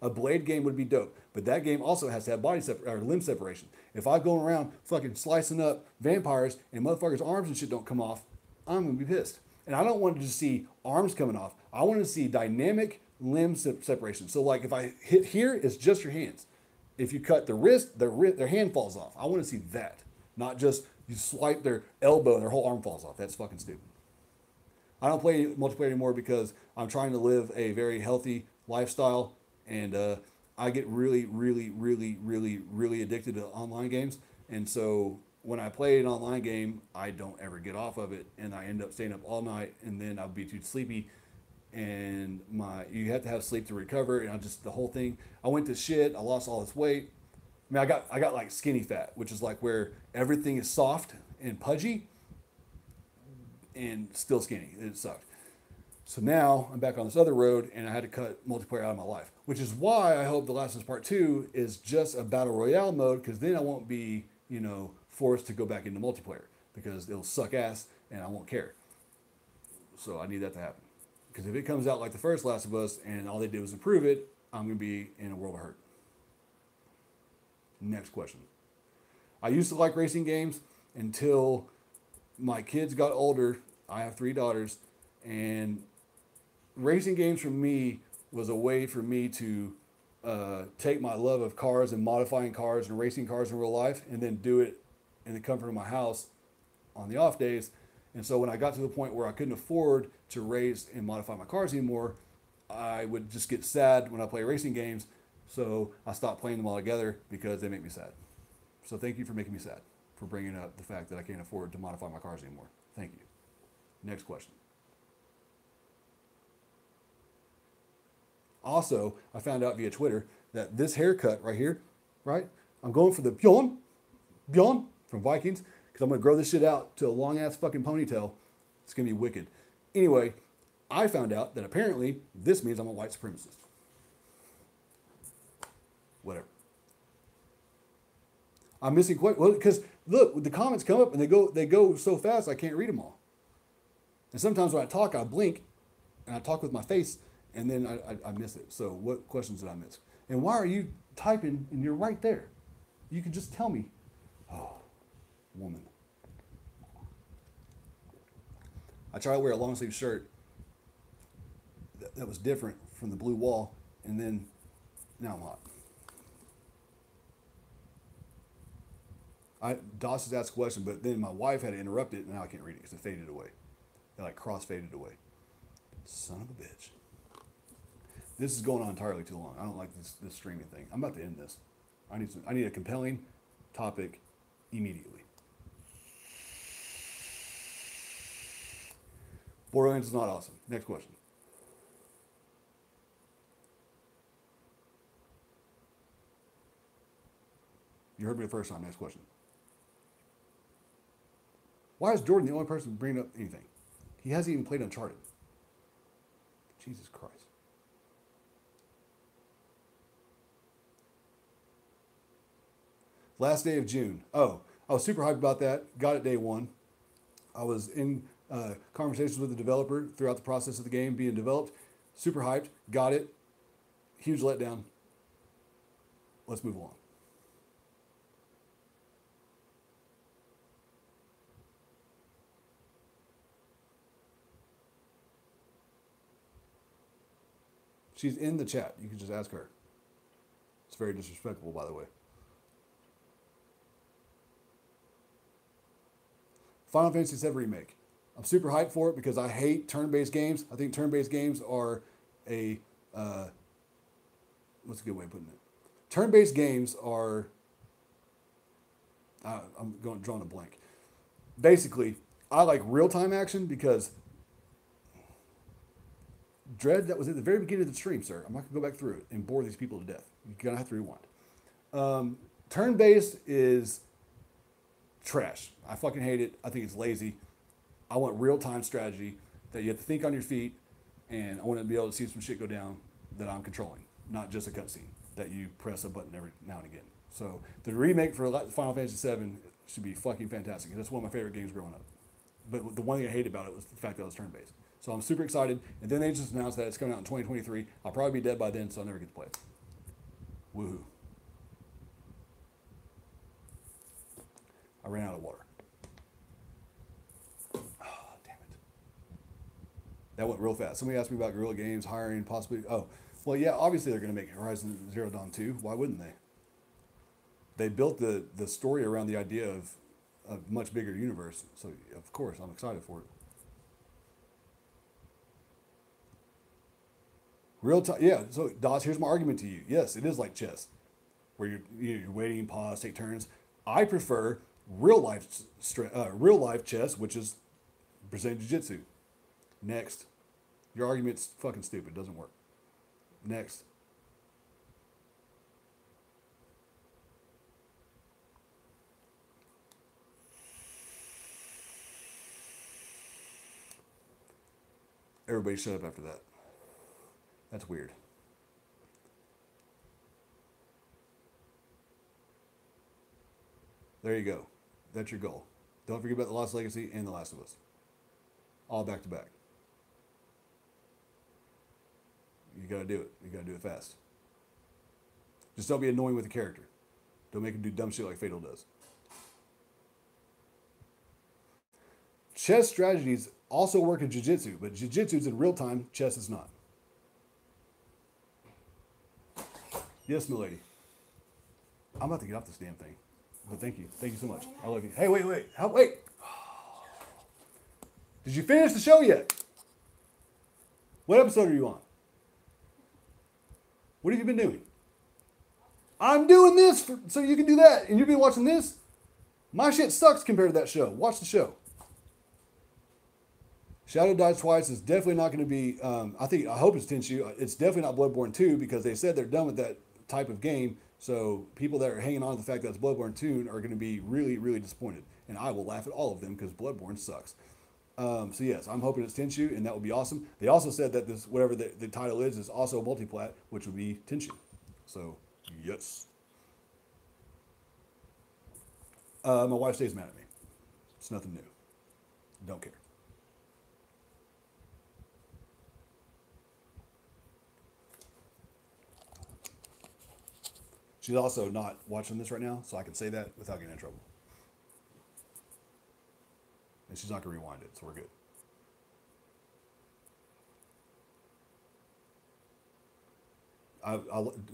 S1: A Blade game would be dope, but that game also has to have or limb separation. If I'm going around fucking slicing up vampires and motherfuckers' arms and shit don't come off, I'm going to be pissed. And I don't want to just see arms coming off. I want to see dynamic limb separation. So like if I hit here, it's just your hands. If you cut the wrist, their hand falls off. I want to see that, not just you swipe their elbow and their whole arm falls off. That's fucking stupid. I don't play multiplayer anymore because I'm trying to live a very healthy lifestyle, and I get really, really, really, really, really addicted to online games. And so when I play an online game, I don't ever get off of it, and I end up staying up all night, and then I'll be too sleepy, and you have to have sleep to recover, and the whole thing. I went to shit. I lost all this weight. I mean, I got like skinny fat, which is like where everything is soft and pudgy, and still skinny. It sucked. So now I'm back on this other road, and I had to cut multiplayer out of my life, which is why I hope The Last of Us Part 2 is just a battle royale mode, because then I won't be, you know, forced to go back into multiplayer, because it'll suck ass and I won't care. So I need that to happen, because if it comes out like the first Last of Us and all they did was improve it, I'm going to be in a world of hurt. Next question. I used to like racing games until my kids got older. I have 3 daughters, and racing games for me was a way for me to take my love of cars and modifying cars and racing cars in real life, and then do it in the comfort of my house on the off days. And so when I got to the point where I couldn't afford to race and modify my cars anymore, I would just get sad when I play racing games. So I stopped playing them all together because they make me sad. So thank you for making me sad, for bringing up the fact that I can't afford to modify my cars anymore. Thank you. Next question. Also, I found out via Twitter that this haircut right here, right? I'm going for the Bjorn from Vikings, because I'm going to grow this shit out to a long-ass fucking ponytail. It's going to be wicked. Anyway, I found out that apparently this means I'm a white supremacist. Whatever. I'm missing quite well, because look, the comments come up and they go so fast I can't read them all. And sometimes when I talk, I blink and I talk with my face, and then I miss it. So what questions did I miss? And why are you typing and you're right there? You can just tell me. Oh, woman. I tried to wear a long sleeve shirt that was different from the blue wall, and then now I'm hot. Doss has asked a question, but then my wife had to interrupt it, and now I can't read it because it faded away. It like cross-faded away. Son of a bitch. This is going on entirely too long. I don't like this streaming thing. I'm about to end this. I need a compelling topic immediately. Borderlands is not awesome. Next question. You heard me the first time. Next question. Why is Jordan the only person bringing up anything? He hasn't even played Uncharted. Jesus Christ. Last day of June. Oh, I was super hyped about that. Got it day one. I was in conversations with the developer throughout the process of the game being developed. Super hyped. Got it. Huge letdown. Let's move on. She's in the chat. You can just ask her. It's very disrespectful, by the way. Final Fantasy VII Remake. I'm super hyped for it because I hate turn-based games. I think turn-based games are a... what's a good way of putting it? Turn-based games are... I'm drawing a blank. Basically, I like real-time action because... Dread, that was at the very beginning of the stream, sir. I'm not going to go back through it and bore these people to death. You're going to have to rewind. Turn-based is trash. I fucking hate it. I think it's lazy. I want real-time strategy that you have to think on your feet, and I want to be able to see some shit go down that I'm controlling, not just a cutscene that you press a button every now and again. So the remake for Final Fantasy VII should be fucking fantastic. That's one of my favorite games growing up. But the one thing I hated about it was the fact that it was turn-based. So I'm super excited. And then they just announced that it's coming out in 2023. I'll probably be dead by then, so I'll never get to play it. Woohoo. I ran out of water. Oh, damn it. That went real fast. Somebody asked me about Guerrilla Games, hiring, possibly. Oh, well, yeah, obviously they're going to make Horizon Zero Dawn 2. Why wouldn't they? They built the story around the idea of a much bigger universe. So, of course, I'm excited for it. Real time, yeah. So, Dawes, here's my argument to you. Yes, it is like chess, where you're waiting, pause, take turns. I prefer real life chess, which is Brazilian Jiu-Jitsu. Next, your argument's fucking stupid. Doesn't work. Next. Everybody shut up after that. That's weird. There you go. That's your goal. Don't forget about The Lost Legacy and The Last of Us. All back to back. You gotta do it. You gotta do it fast. Just don't be annoying with the character. Don't make him do dumb shit like Fatal does. Chess strategies also work in Jiu-Jitsu, but Jiu-Jitsu is in real time, chess is not. Yes, milady. I'm about to get off this damn thing. But thank you. Thank you so much. I love you. Hey, wait. Wait. Did you finish the show yet? What episode are you on? What have you been doing? I'm doing this so you can do that. And you've been watching this? My shit sucks compared to that show. Watch the show. Shadow Dies Twice is definitely not going to be, I hope it's Tenshu. It's definitely not Bloodborne 2 because they said they're done with that type of game. So people that are hanging on to the fact that it's Bloodborne 2 are going to be really, really disappointed. And I will laugh at all of them because Bloodborne sucks. So yes, I'm hoping it's Tenshu, and that would be awesome. They also said that this, whatever the title is also multiplat, which would be Tenshu. So, yes. My wife stays mad at me. It's nothing new. Don't care. She's also not watching this right now, so I can say that without getting in trouble. And she's not going to rewind it, so we're good.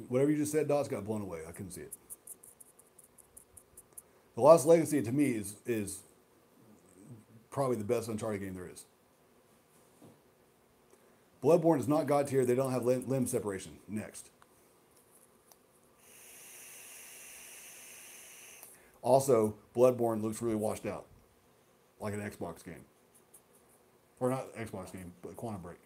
S1: Whatever you just said, Dawes, got blown away. I couldn't see it. The Lost Legacy, to me, is probably the best Uncharted game there is. Bloodborne is not God tier. They don't have limb separation. Next. Also, Bloodborne looks really washed out. Like an Xbox game. Or not Xbox game, but Quantum Break.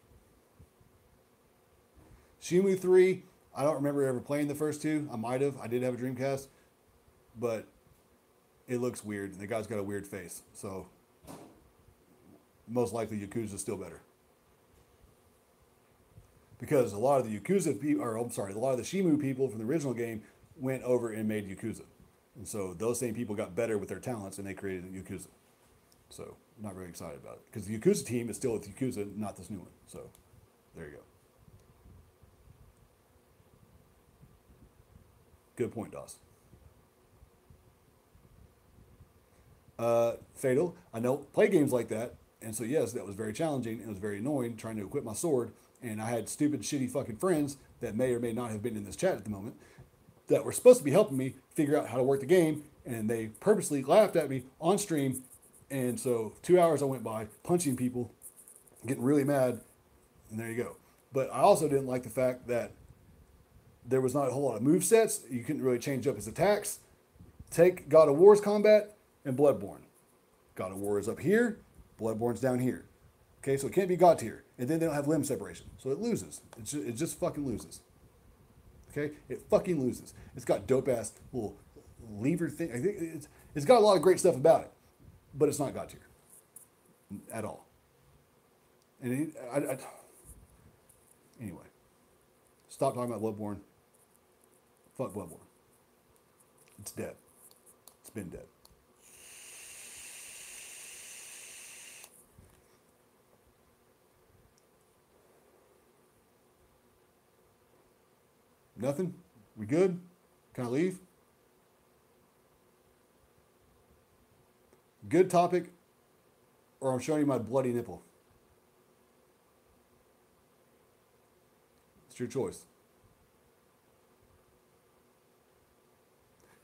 S1: Shenmue 3, I don't remember ever playing the first two. I might have. I did have a Dreamcast. but it looks weird, and the guy's got a weird face. So most likely Yakuza's still better. Because a lot of the Yakuza people, or I'm sorry, a lot of the Shimu people from the original game went over and made Yakuza. And so those same people got better with their talents and they created Yakuza. So I'm not really excited about it. Because the Yakuza team is still with Yakuza, not this new one. So there you go. Good point, Doss. Fatal, I know, play games like that. And so, yes, that was very challenging and it was very annoying trying to equip my sword. And I had stupid, shitty fucking friends that may or may not have been in this chat at the moment that were supposed to be helping me figure out how to work the game. And they purposely laughed at me on stream. And so 2 hours I went by punching people, getting really mad. And there you go. But I also didn't like the fact that there was not a whole lot of move sets. You couldn't really change up his attacks. Take God of War's combat and Bloodborne. God of War is up here. Bloodborne's down here. Okay, so it can't be God tier. And then they don't have limb separation. So it loses. It just fucking loses. Okay? It fucking loses. It's got dope ass little lever thing. I think it's got a lot of great stuff about it. But it's not God tier. At all. And anyway. Stop talking about Bloodborne. Fuck Bloodborne. It's dead. It's been dead. Nothing? We good? Can I leave? Good topic, or I'm showing you my bloody nipple. It's your choice.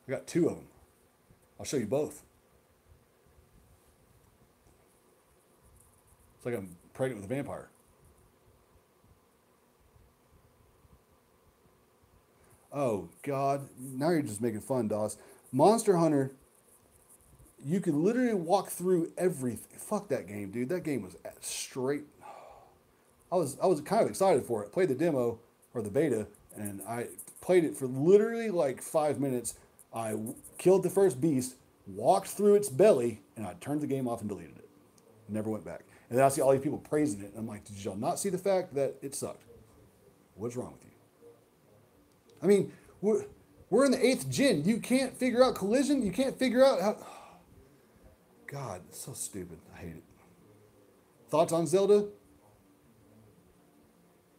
S1: I got two of them. I'll show you both. It's like I'm pregnant with a vampire. Oh, God. Now you're just making fun, Doss. Monster Hunter, you can literally walk through everything. Fuck that game, dude. That game was straight. I was kind of excited for it. Played the demo, or the beta, and I played it for literally like 5 minutes. I killed the first beast, walked through its belly, and I turned the game off and deleted it. Never went back. And then I see all these people praising it, and I'm like, did y'all not see the fact that it sucked? What's wrong with you? I mean, we're in the 8th gen. You can't figure out collision. You can't figure out how... God, it's so stupid. I hate it. Thoughts on Zelda?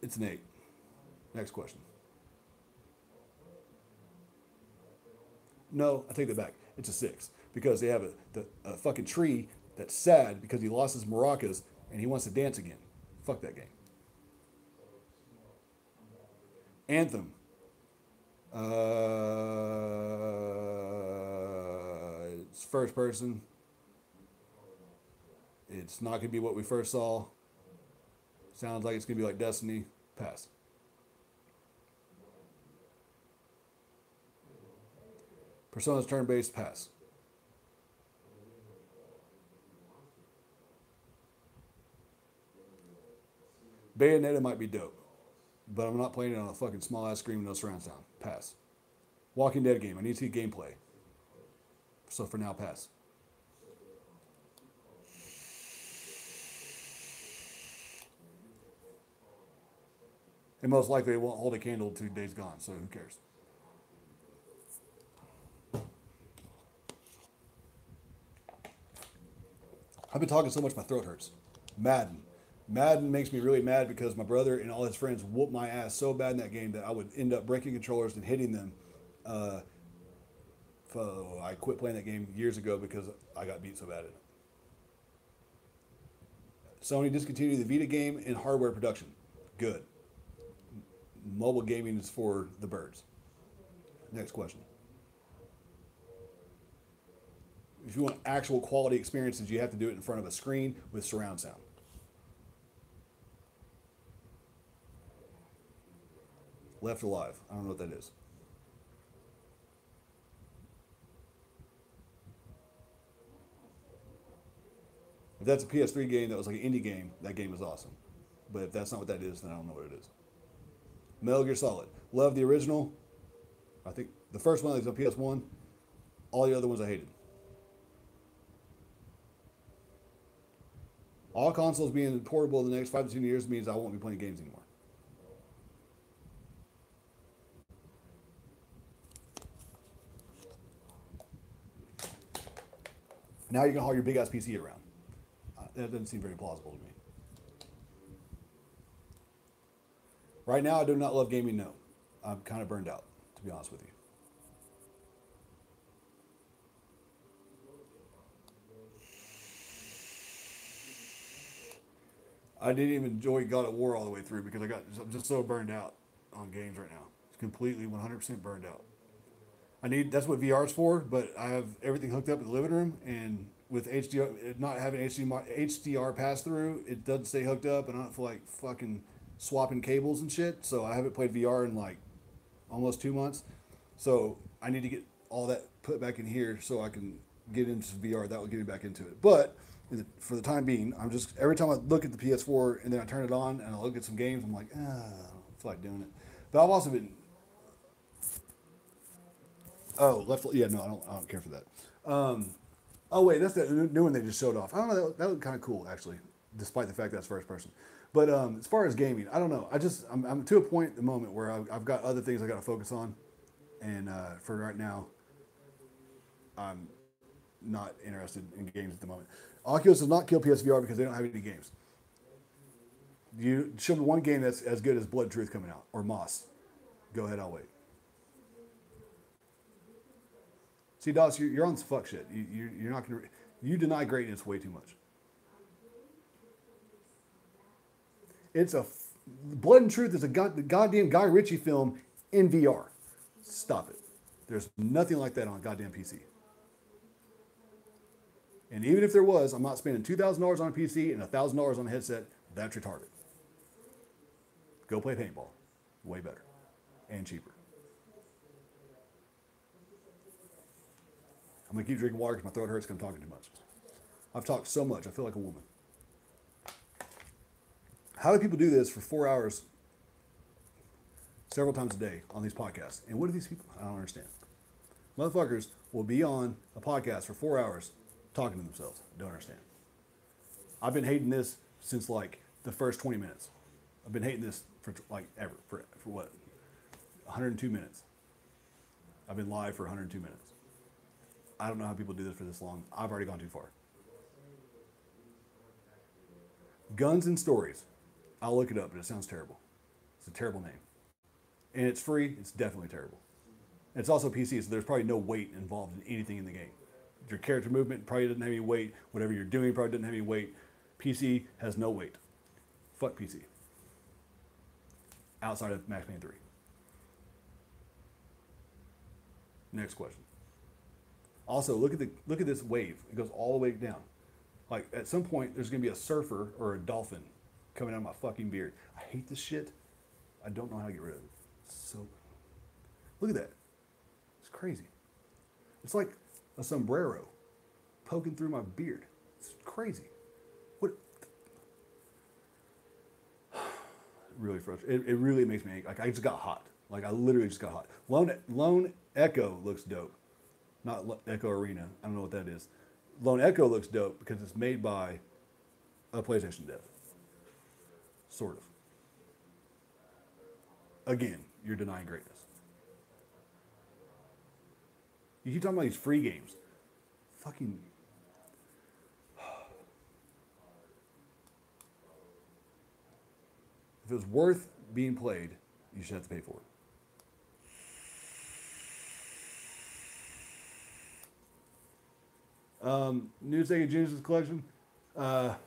S1: It's an 8. Next question. No, I take that back. It's a 6. Because they have a fucking tree that's sad because he lost his maracas and he wants to dance again. Fuck that game. Anthem. It's first person. It's not going to be what we first saw. Sounds like it's going to be like Destiny. Pass. Persona's turn-based. Pass. Bayonetta might be dope, but I'm not playing it on a fucking small-ass screen with no surround sound. Pass. Walking Dead game. I need to see gameplay. So for now, pass. And most likely it won't hold a candle to Days Gone, so who cares? I've been talking so much my throat hurts. Madden. Madden makes me really mad because my brother and all his friends whooped my ass so bad in that game that I would end up breaking controllers and hitting them. I quit playing that game years ago because I got beat so bad at it. Sony discontinued the Vita game in hardware production. Good. Mobile gaming is for the birds. Next question. If you want actual quality experiences, you have to do it in front of a screen with surround sound. Left Alive. I don't know what that is. If that's a PS3 game that was like an indie game, that game is awesome. But if that's not what that is, then I don't know what it is. Metal Gear Solid. Love the original. I think the first one that was on PS1. All the other ones I hated. All consoles being portable in the next 5 to 10 years means I won't be playing games anymore. Now you can haul your big ass PC around. That doesn't seem very plausible to me. Right now, I do not love gaming. No, I'm kind of burned out, to be honest with you. I didn't even enjoy God of War all the way through because I'm just so burned out on games right now. It's completely 100% burned out. That's what VR's for, but I have everything hooked up in the living room, and with HDR, not having HDR pass through, it doesn't stay hooked up, and I don't feel like fucking swapping cables and shit. So I haven't played VR in like almost 2 months. So I need to get all that put back in here so I can get into VR. That will get me back into it. But for the time being, I'm just every time I look at the PS4 and then I turn it on and I look at some games, I'm like, I don't feel like doing it. But I've also been. Oh, left. Yeah, no, I don't care for that. Oh wait, that's the new one they just showed off. I don't know. That looked kind of cool actually, despite the fact that's first person. But as far as gaming, I don't know. I'm to a point at the moment where I've got other things I got to focus on, and for right now, I'm not interested in games at the moment. Oculus does not kill PSVR because they don't have any games. You show me one game that's as good as Blood and Truth coming out or Moss. Go ahead, I'll wait. See, Doss, you're on some fuck shit. You're not gonna. You deny greatness way too much. Blood and Truth is a goddamn Guy Ritchie film in VR. Stop it. There's nothing like that on a goddamn PC. And even if there was, I'm not spending $2,000 on a PC and $1,000 on a headset. That's retarded. Go play paintball. Way better. And cheaper. I'm going to keep drinking water because my throat hurts because I'm talking too much. I've talked so much, I feel like a woman. How do people do this for 4 hours several times a day on these podcasts? And what are these people? I don't understand. Motherfuckers will be on a podcast for 4 hours talking to themselves. Don't understand. I've been hating this since like the first 20 minutes. I've been hating this for like ever. For what? 102 minutes. I've been live for 102 minutes. I don't know how people do this for this long. I've already gone too far. Guns and Stories. I'll look it up, but it sounds terrible. It's a terrible name. And it's free. It's definitely terrible. And it's also PC, so there's probably no weight involved in anything in the game. Your character movement probably doesn't have any weight. Whatever you're doing probably doesn't have any weight. PC has no weight. Fuck PC. Outside of Max Payne 3. Next question. Also, look at this wave. It goes all the way down. Like at some point, there's gonna be a surfer or a dolphin coming out of my fucking beard. I hate this shit. I don't know how to get rid of it. So, look at that. It's crazy. It's like a sombrero poking through my beard. It's crazy. What? Really frustrating. It really makes me like I just got hot. Like I literally just got hot. Lone Echo looks dope. Not Echo Arena. I don't know what that is. Lone Echo looks dope because it's made by a PlayStation dev. Sort of. Again, you're denying greatness. You keep talking about these free games. Fucking. If it was worth being played, you should have to pay for it. New Sega Genesis collection. I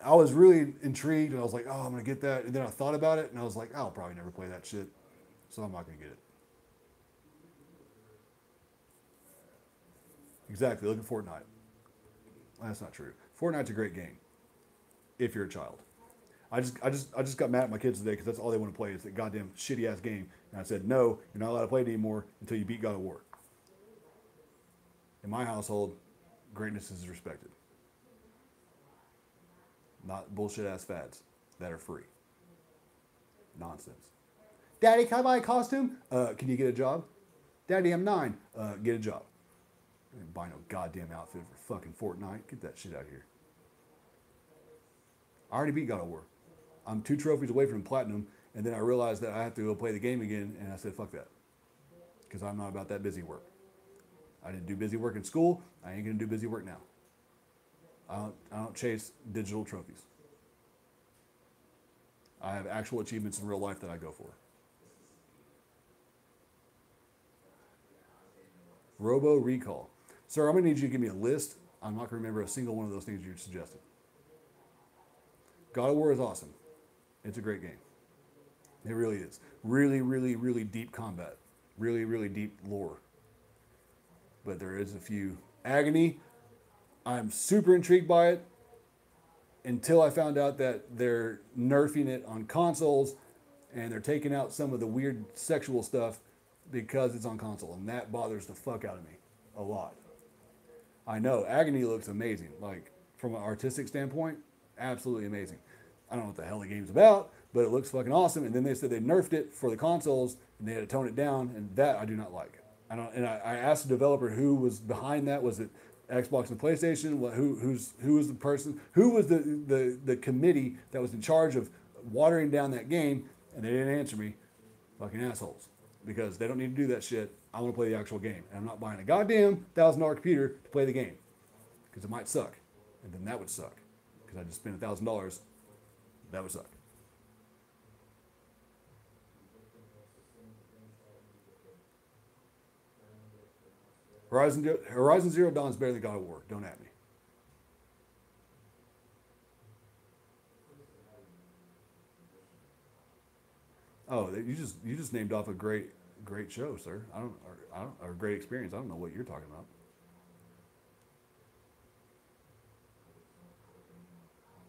S1: was really intrigued, and I was like, "Oh, I'm gonna get that." And then I thought about it, and I was like, "I'll probably never play that shit, so I'm not gonna get it." Exactly. Look at Fortnite. That's not true. Fortnite's a great game if you're a child. I just got mad at my kids today because that's all they want to play is that goddamn shitty ass game, and I said, "No, you're not allowed to play it anymore until you beat God of War." In my household, greatness is respected. Not bullshit ass fads that are free. Nonsense. Daddy, can I buy a costume? Can you get a job? Daddy, I'm 9. Get a job. I didn't buy no goddamn outfit for fucking Fortnite. Get that shit out of here. I already beat God of War. I'm 2 trophies away from platinum, and then I realized that I have to go play the game again, and I said, fuck that. Because I'm not about that busy work. I didn't do busy work in school. I ain't going to do busy work now. I don't chase digital trophies. I have actual achievements in real life that I go for. Robo Recall. Sir, I'm going to need you to give me a list. I'm not going to remember a single one of those things you suggested. God of War is awesome. It's a great game. It really is. Really, really, really deep combat. Really, really deep lore. But there is a few. Agony, I'm super intrigued by it until I found out that they're nerfing it on consoles and they're taking out some of the weird sexual stuff because it's on console. And that bothers the fuck out of me a lot. I know, Agony looks amazing. Like, from an artistic standpoint, absolutely amazing. I don't know what the hell the game's about, but it looks fucking awesome. And then they said they nerfed it for the consoles and they had to tone it down, and that I do not like. I asked the developer who was behind that. Was it Xbox and PlayStation? Who was the person? Who was the committee that was in charge of watering down that game? And they didn't answer me. Fucking assholes. Because they don't need to do that shit. I want to play the actual game. And I'm not buying a goddamn $1,000 computer to play the game. Because it might suck. And then that would suck. Because I just spent $1,000. That would suck. Horizon Zero Dawn is better than God of War. Don't at me. Oh, you just named off a great show, sir. Or great experience. I don't know what you're talking about.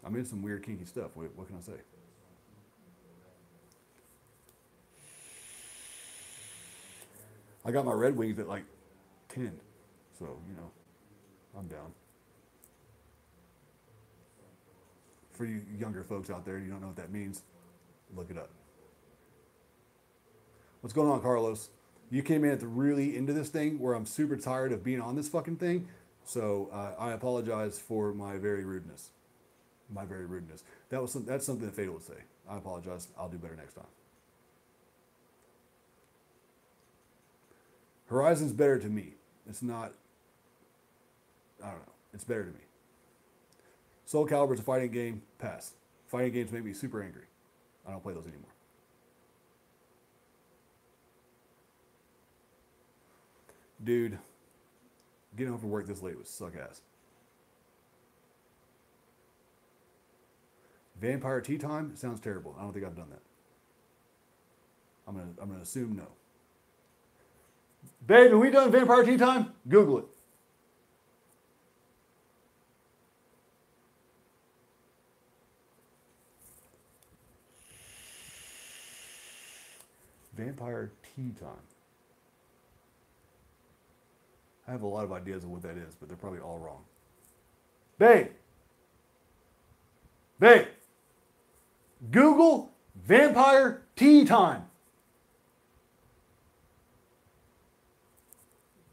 S1: I'm in some weird kinky stuff. What can I say? I got my Red Wings at like 10. So, I'm down. For you younger folks out there, you don't know what that means, look it up. What's going on, Carlos? You came in at the really end of this thing where I'm super tired of being on this fucking thing. So I apologize for my very rudeness. That's something that Fatal would say. I apologize. I'll do better next time. Horizon's better to me. It's not, I don't know. It's better to me. Soul Calibur's a fighting game. Pass. Fighting games make me super angry. I don't play those anymore. Dude, getting home from work this late would suck ass. Vampire Tea Time sounds terrible. I don't think I've done that. I'm gonna assume no. Babe, have we done Vampire Tea Time? Google it. Vampire Tea Time. I have a lot of ideas of what that is, but they're probably all wrong. Babe! Google Vampire Tea Time.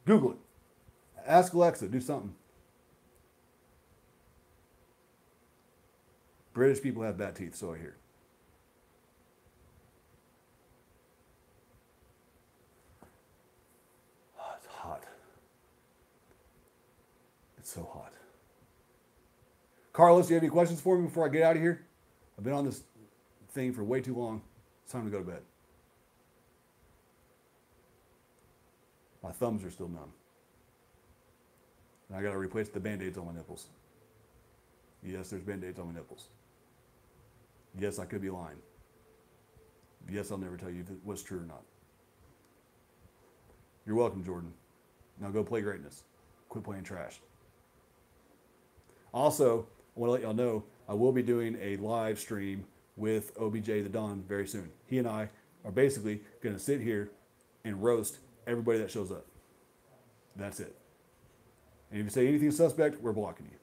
S1: Google it. Ask Alexa, do something. British people have bad teeth, so I hear. Oh, it's hot. It's so hot. Carlos, do you have any questions for me before I get out of here? I've been on this thing for way too long. It's time to go to bed. My thumbs are still numb. And I got to replace the Band-Aids on my nipples. Yes, there's Band-Aids on my nipples. Yes, I could be lying. Yes, I'll never tell you what's true or not. You're welcome, Jordan. Now go play greatness. Quit playing trash. Also, I want to let y'all know, I will be doing a live stream with OBJ the Don very soon. He and I are basically going to sit here and roast everybody that shows up. That's it. And if you say anything suspect, we're blocking you.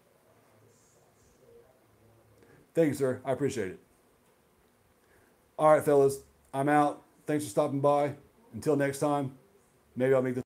S1: Thank you, sir. I appreciate it. All right, fellas. I'm out. Thanks for stopping by. Until next time, Maybe I'll make this